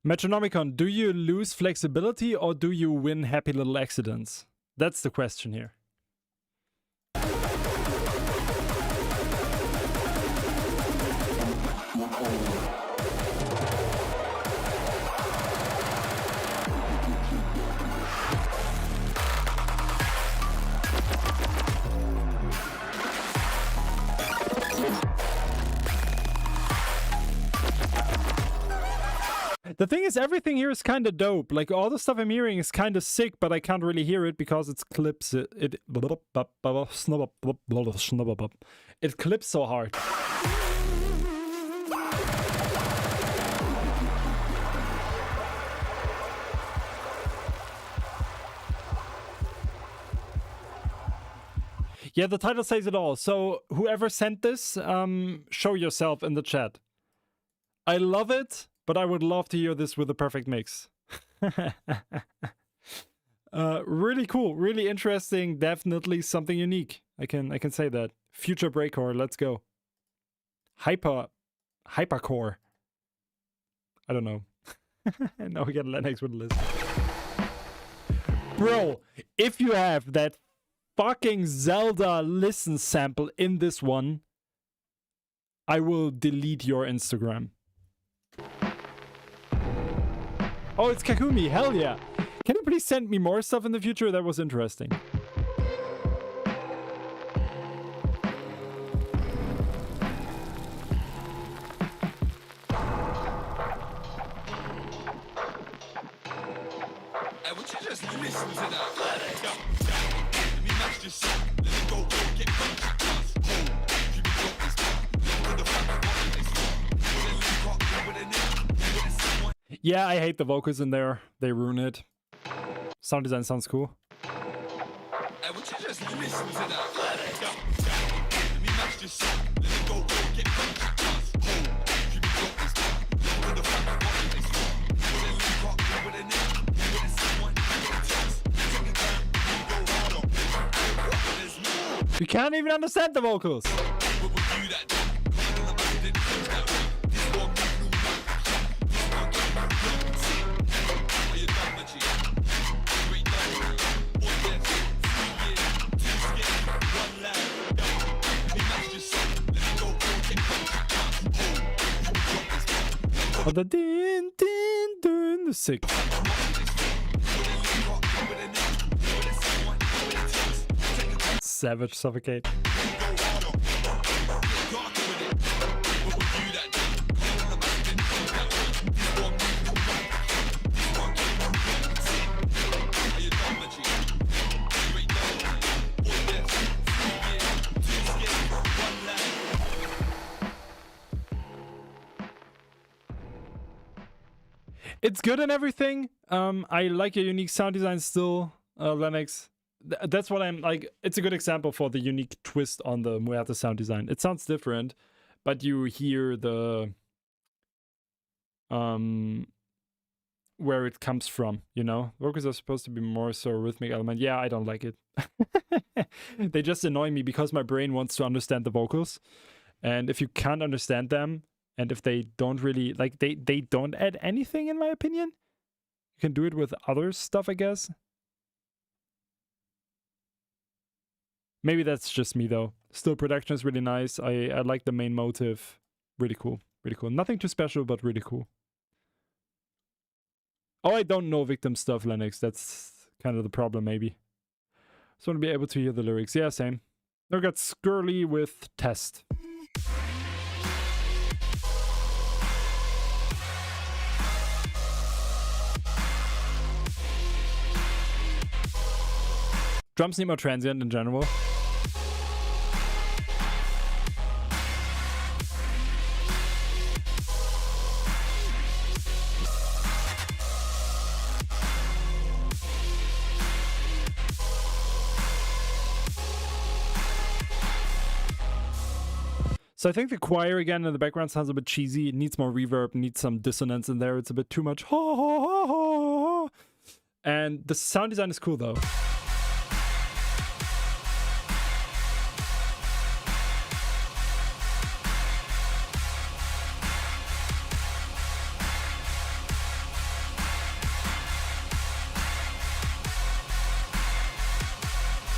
Metronomicon, do you lose flexibility or do you win happy little accidents? That's the question here. The thing is, everything here is kind of dope. Like, all the stuff I'm hearing is kind of sick, but I can't really hear it because it clips it clips so hard. Yeah, the title says it all. So whoever sent this, show yourself in the chat. I love it. But I would love to hear this with a perfect mix. Really cool, really interesting, definitely something unique. I can say that. Future breakcore, let's go. Hypercore. I don't know. Now we got Lennox with a list. Bro, if you have that fucking Zelda listen sample in this one, I will delete your Instagram. Oh, it's Kakumi, hell yeah. Can you please send me more stuff in the future? That was interesting. Hey, would you just listen to that? Let me match this shit. Let it go, get punched. Keep it up, this to the front, yeah, I hate the vocals in there. They ruin it. Sound design sounds cool. Hey, would you just listen to that? Let me match this shit. Let it go, get punched. Keep it up, this to the front, you can't even understand the vocals. Oh, the din din din, the sick. Savage Suffocate. It's good and everything. I like your unique sound design still, Lennox. That's what I'm like. It's a good example for the unique twist on the Muerte sound design. It sounds different, but you hear the where it comes from, you know? Vocals are supposed to be more so a rhythmic element. Yeah, I don't like it. They just annoy me because my brain wants to understand the vocals. And if you can't understand them, and if they don't really, like, they don't add anything, in my opinion. You can do it with other stuff, I guess. Maybe that's just me, though. Still, production is really nice. I like the main motive. Really cool. Really cool. Nothing too special, but really cool. Oh, I don't know Victim stuff, Lennox. That's kind of the problem, maybe. Just want to be able to hear the lyrics. Yeah, same. Now we got Skirly with Test. Drums need more transient in general. So I think the choir again in the background sounds a bit cheesy. It needs more reverb, needs some dissonance in there. It's a bit too much. And the sound design is cool though.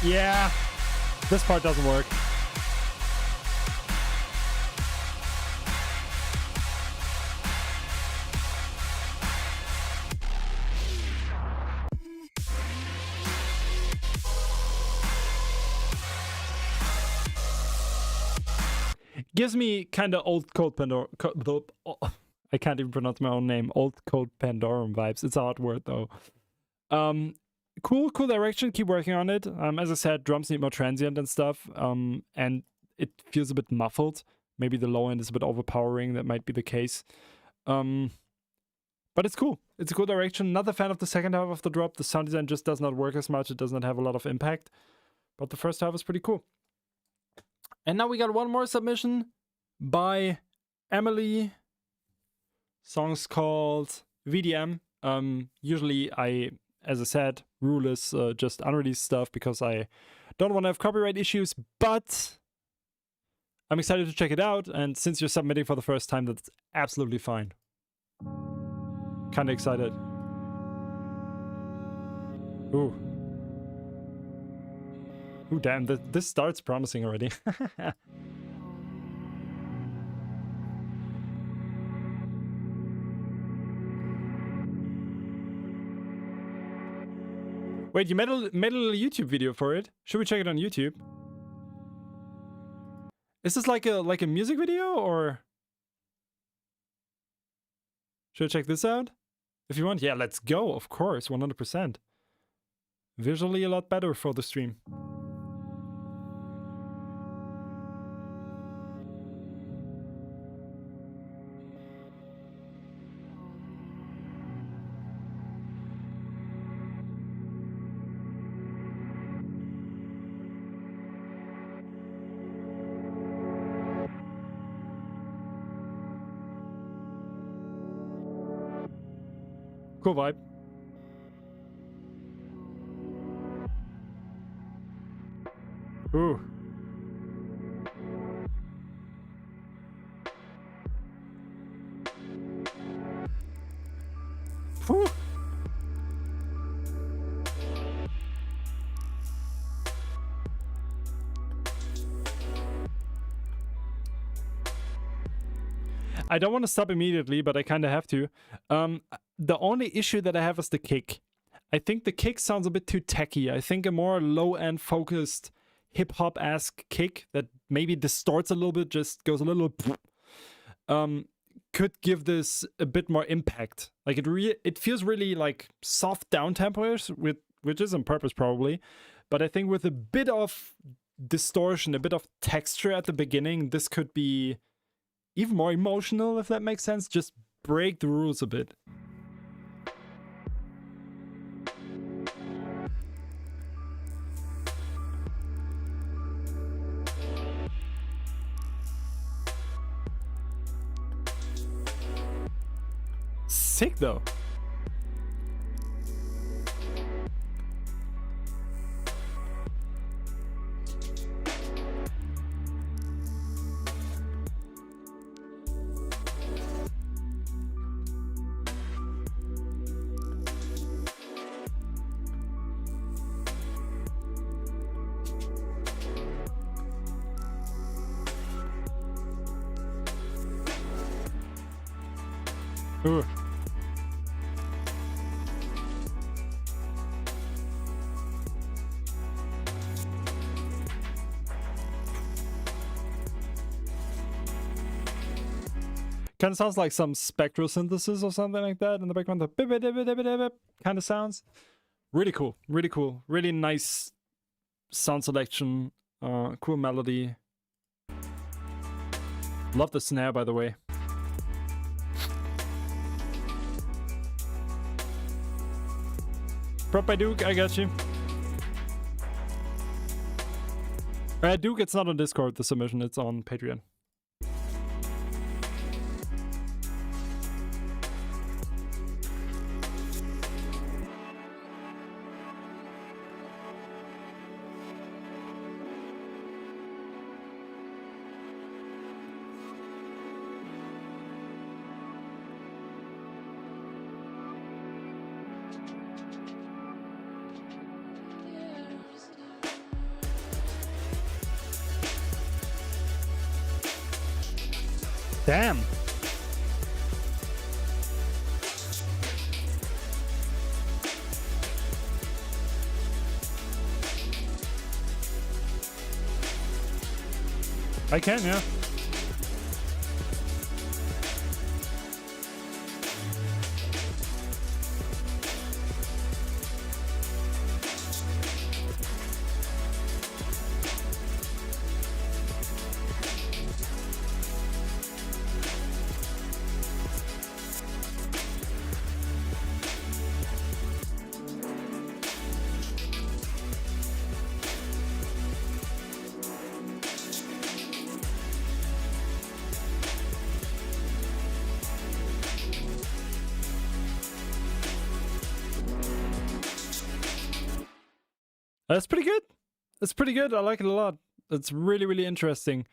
Yeah, this part doesn't work. Gives me kind of old Code Pandora. I can't even pronounce my own name. Old Code Pandorum vibes. It's a hard word though. Cool direction. Keep working on it. As I said, drums need more transient and stuff. And it feels a bit muffled. Maybe the low end is a bit overpowering. That might be the case. But it's cool. It's a cool direction. Not a fan of the second half of the drop. The sound design just does not work as much. It does not have a lot of impact. But the first half is pretty cool. And now we got one more submission by Emily. Song's called VDM. Usually as I said, rule is just unreleased stuff because I don't want to have copyright issues, but I'm excited to check it out. And since you're submitting for the first time, that's absolutely fine. Kind of excited. Ooh. Ooh, damn, this starts promising already. Wait, you made a YouTube video for it? Should we check it on YouTube? Is this like a music video, or should I check this out? If you want, yeah, let's go, of course, 100%. Visually a lot better for the stream. Cool vibe. Ooh. Whew. I don't want to stop immediately, but I kind of have to. The only issue that I have is the kick. I think the kick sounds a bit too techy. I think a more low-end focused hip-hop-esque kick that maybe distorts a little bit, just goes a little... could give this a bit more impact. Like it feels really like soft down-tempos, which is on purpose probably. But I think with a bit of distortion, a bit of texture at the beginning, this could be even more emotional, if that makes sense. Just break the rules a bit. Sick though. Ooh. Kind of sounds like some spectral synthesis or something like that in the background. The kind of sounds. Really cool. Really cool. Really nice sound selection, cool melody. Love the snare, by the way. Prop by Duke, I got you. Duke, it's not on Discord, the submission, it's on Patreon. Damn. I can, yeah. That's pretty good. It's pretty good. I like it a lot. It's really, really interesting.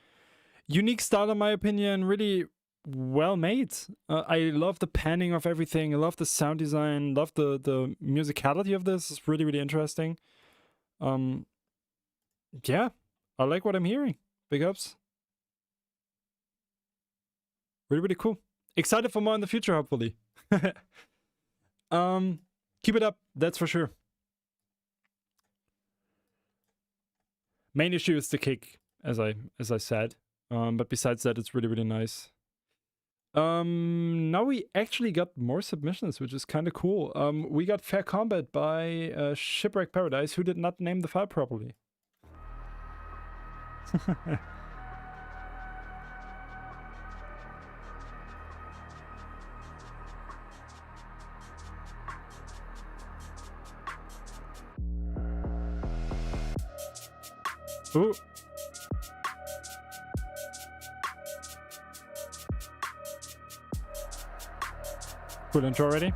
Unique style, in my opinion. Really well made. I love the panning of everything. I love the sound design. Love the musicality of this. It's really, really interesting. Yeah, I like what I'm hearing. Big ups. Really, really cool. Excited for more in the future, hopefully. Keep it up. That's for sure. Main issue is the kick, as I said. But besides that, it's really, really nice. Now we actually got more submissions, which is kind of cool. We got Fair Combat by Shipwreck Paradise, who did not name the file properly. Ooh. Cool intro already.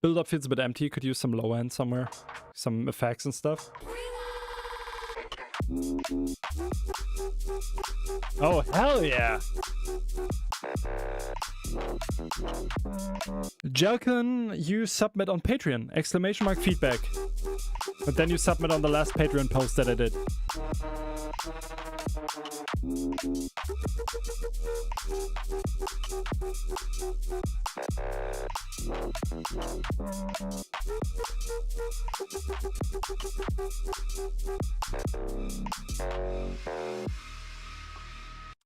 Build up feels a bit empty. Could use some low end somewhere, some effects and stuff. Oh, hell yeah! Jelkin, you submit on Patreon! Exclamation mark feedback. And then you submit on the last Patreon post that I did.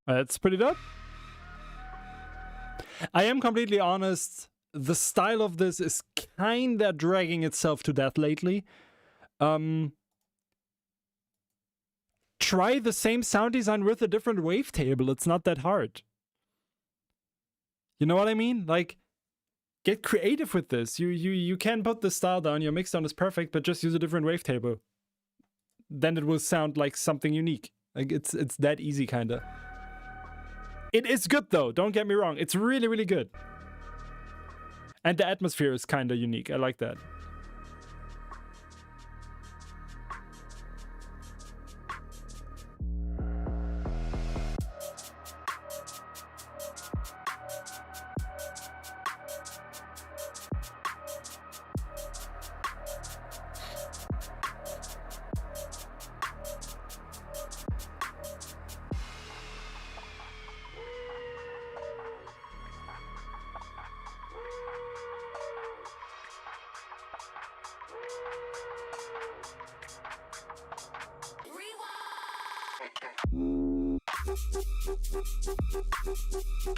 That's pretty dope. I am completely honest. The style of this is kinda dragging itself to death lately. Try the same sound design with a different wavetable. It's not that hard. You know what I mean? Like, get creative with this. You can put the style down. Your mix down is perfect, but just use a different wavetable. Then it will sound like something unique. Like it's that easy, kinda. It is good though, don't get me wrong. It's really, really good. And the atmosphere is kind of unique. I like that.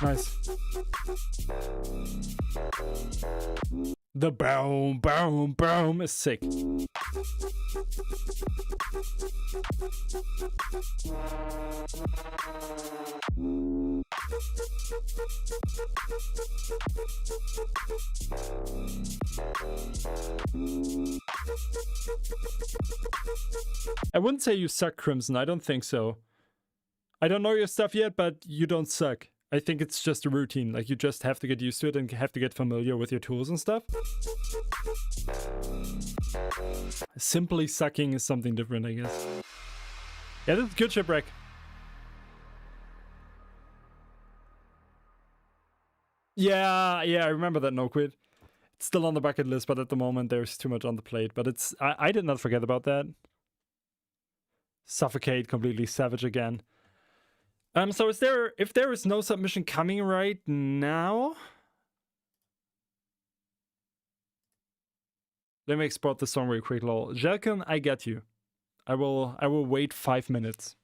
Nice. The boom, boom, boom is sick. I wouldn't say you suck, Crimson. I don't think so. I don't know your stuff yet, but you don't suck. I think it's just a routine. Like, you just have to get used to it and have to get familiar with your tools and stuff. Simply sucking is something different, I guess. Yeah, this is good, Shipwreck. Yeah, I remember that no quit. It's still on the bucket list, but at the moment there's too much on the plate. But it's I did not forget about that. Suffocate, completely savage again. So if there is no submission coming right now, let me export the song real quick, lol. Jelkin, I get you. I will wait 5 minutes.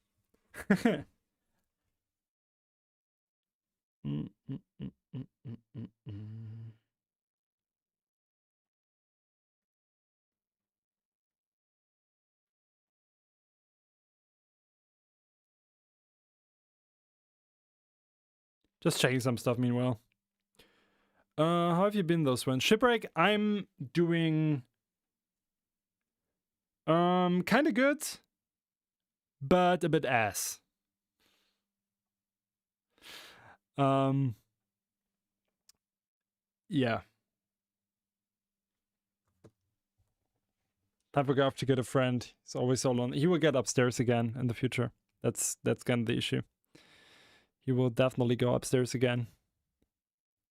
Just checking some stuff meanwhile. How have you been though, Sven? Shipwreck, I'm doing kind of good, but a bit ass. Yeah. Time for Garth to get a friend. He's always so lonely. He will get upstairs again in the future. That's kind of the issue. He will definitely go upstairs again.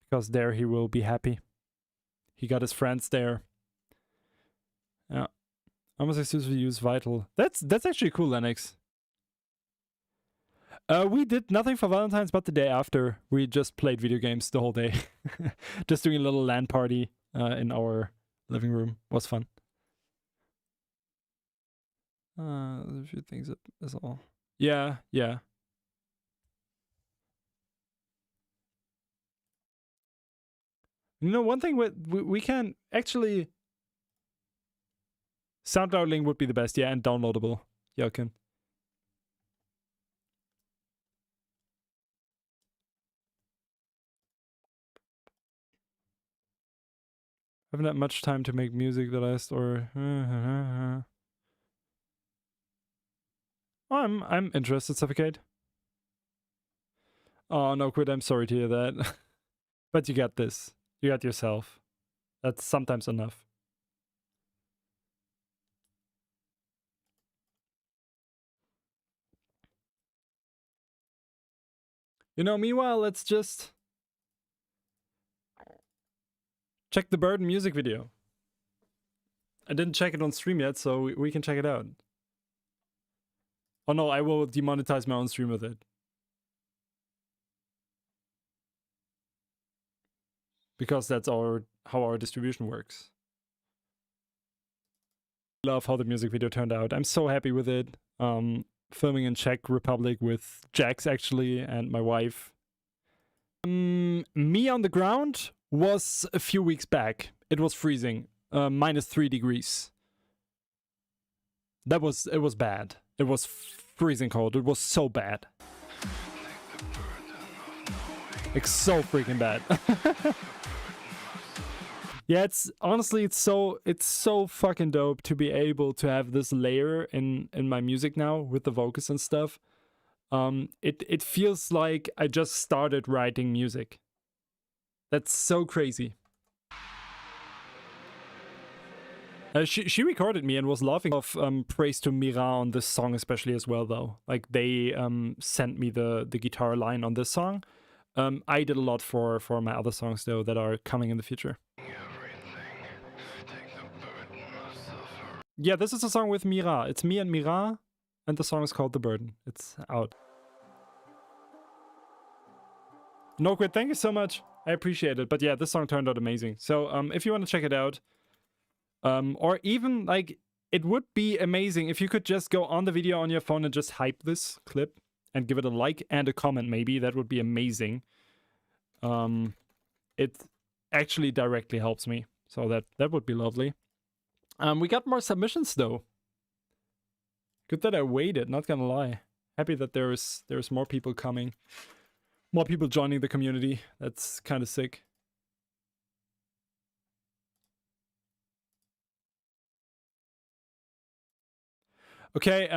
Because there he will be happy. He got his friends there. Yeah. Almost exclusively use Vital. That's actually cool, Lennox. We did nothing for Valentine's, but the day after, we just played video games the whole day. Just doing a little LAN party in our living room. Was fun. There's a few things that is all. Yeah. You know, one thing we can actually... SoundCloud link would be the best, yeah, and downloadable. Jelkin. Haven't had much time to make music the last or... I'm interested, Suffocate. Oh, no, quit. I'm sorry to hear that. But you got this. You got yourself. That's sometimes enough. You know, meanwhile, let's just check the Burden music video. I didn't check it on stream yet, so we can check it out. Oh no, I will demonetize my own stream with it. Because that's how our distribution works. Love how the music video turned out. I'm so happy with it. Filming in Czech Republic with Jax actually and my wife. Me on the ground was a few weeks back. It was freezing. -3 degrees. It was bad. It was freezing cold. It was so bad. Like so freaking bad. Yeah, it's honestly it's so fucking dope to be able to have this layer in my music now with the vocals and stuff. It feels like I just started writing music. That's so crazy. She recorded me and was laughing off praise to Mira on this song especially as well though. Like they sent me the guitar line on this song. I did a lot for my other songs though that are coming in the future. Yeah, this is a song with Mira. It's me and Mira, and the song is called The Burden. It's out. No quit, thank you so much. I appreciate it. But yeah, this song turned out amazing. So if you want to check it out, or even like, it would be amazing if you could just go on the video on your phone and just hype this clip and give it a like and a comment maybe. That would be amazing. It actually directly helps me. So that would be lovely. We got more submissions though. Good that I waited, not gonna lie. Happy that there's more people coming. More people joining the community. That's kind of sick. Okay,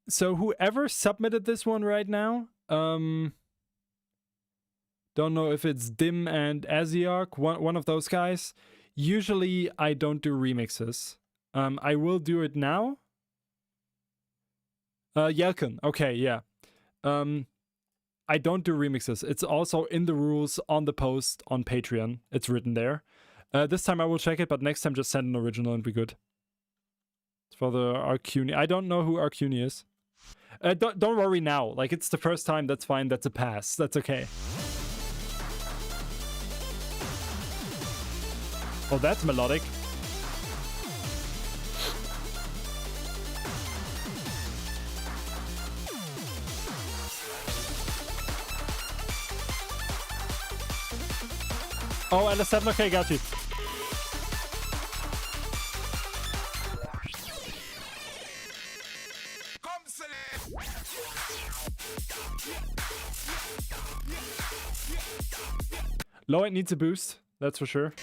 so whoever submitted this one right now, don't know if it's Dim and Asiark, one of those guys. Usually I don't do remixes. I will do it now. Yelkin, okay, yeah. I don't do remixes. It's also in the rules on the post on Patreon. It's written there. This time I will check it, but next time just send an original and be good. It's for the Arcuni. I don't know who Arcuni is. Don't worry now. Like, it's the first time, that's fine. That's a pass. That's okay. Oh, that's melodic. Oh, LS7, okay, got you. Low end needs a boost, that's for sure.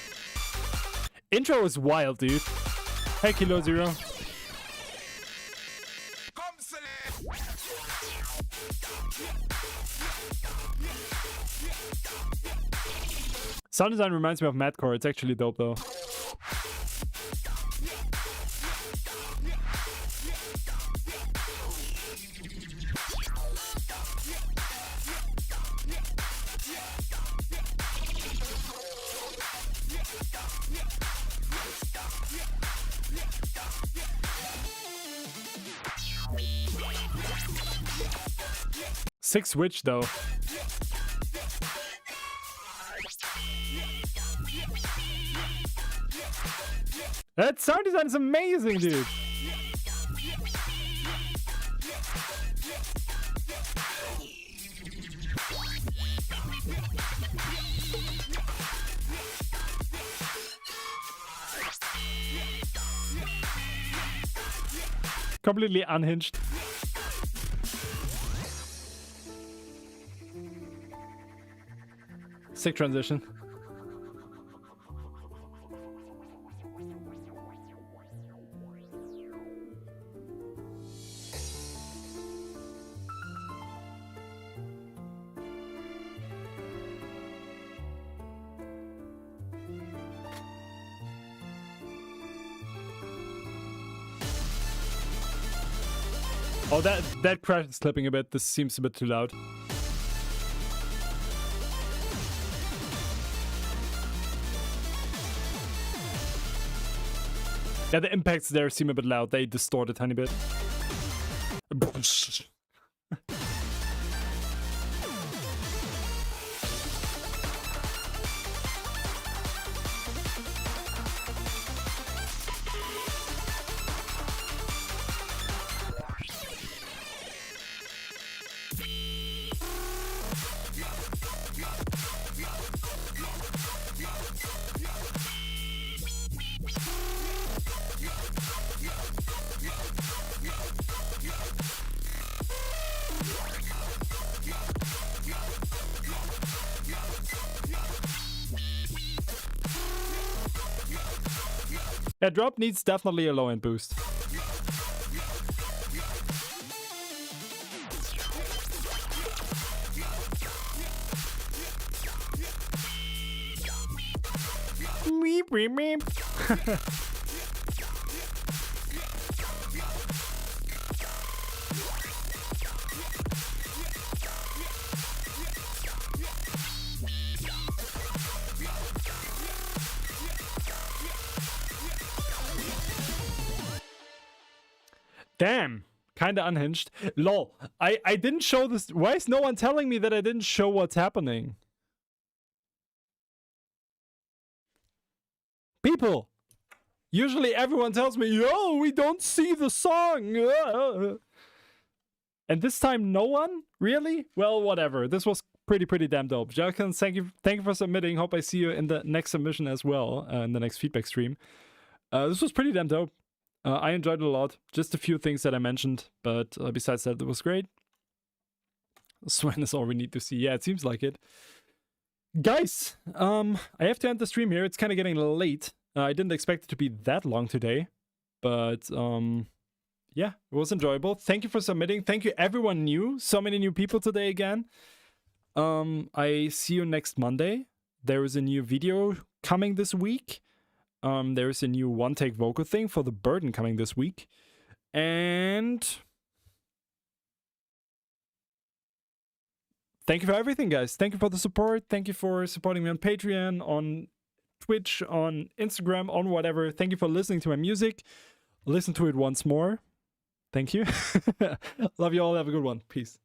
Intro is wild, dude. Hey, Kilo Zero. Sound design reminds me of Madcore. It's actually dope, though. Sick switch, though. That sound design is amazing, dude. Completely unhinged. Sick transition. Oh, that crash is clipping a bit. This seems a bit too loud. Yeah, the impacts there seem a bit loud. They distort a tiny bit. Yeah, drop needs definitely a low end boost. Meep, meep, meep. Damn, kinda unhinged. Lol, I didn't show this. Why is no one telling me that I didn't show what's happening? People! Usually everyone tells me, yo, we don't see the song. And this time, no one? Really? Well, whatever. This was pretty damn dope. Jalkins, thank you for submitting. Hope I see you in the next submission as well, in the next feedback stream. This was pretty damn dope. I enjoyed it a lot. Just a few things that I mentioned, but besides that, it was great. Sven is all we need to see. Yeah, it seems like it. Guys, I have to end the stream here. It's kind of getting late. I didn't expect it to be that long today, but yeah, it was enjoyable. Thank you for submitting. Thank you everyone new. So many new people today again. I see you next Monday. There is a new video coming this week. There is a new one-take vocal thing for the burden coming this week. And thank you for everything, guys. Thank you for the support. Thank you for supporting me on Patreon, on Twitch, on Instagram, on whatever. Thank you for listening to my music. Listen to it once more. Thank you. Love you all. Have a good one. Peace.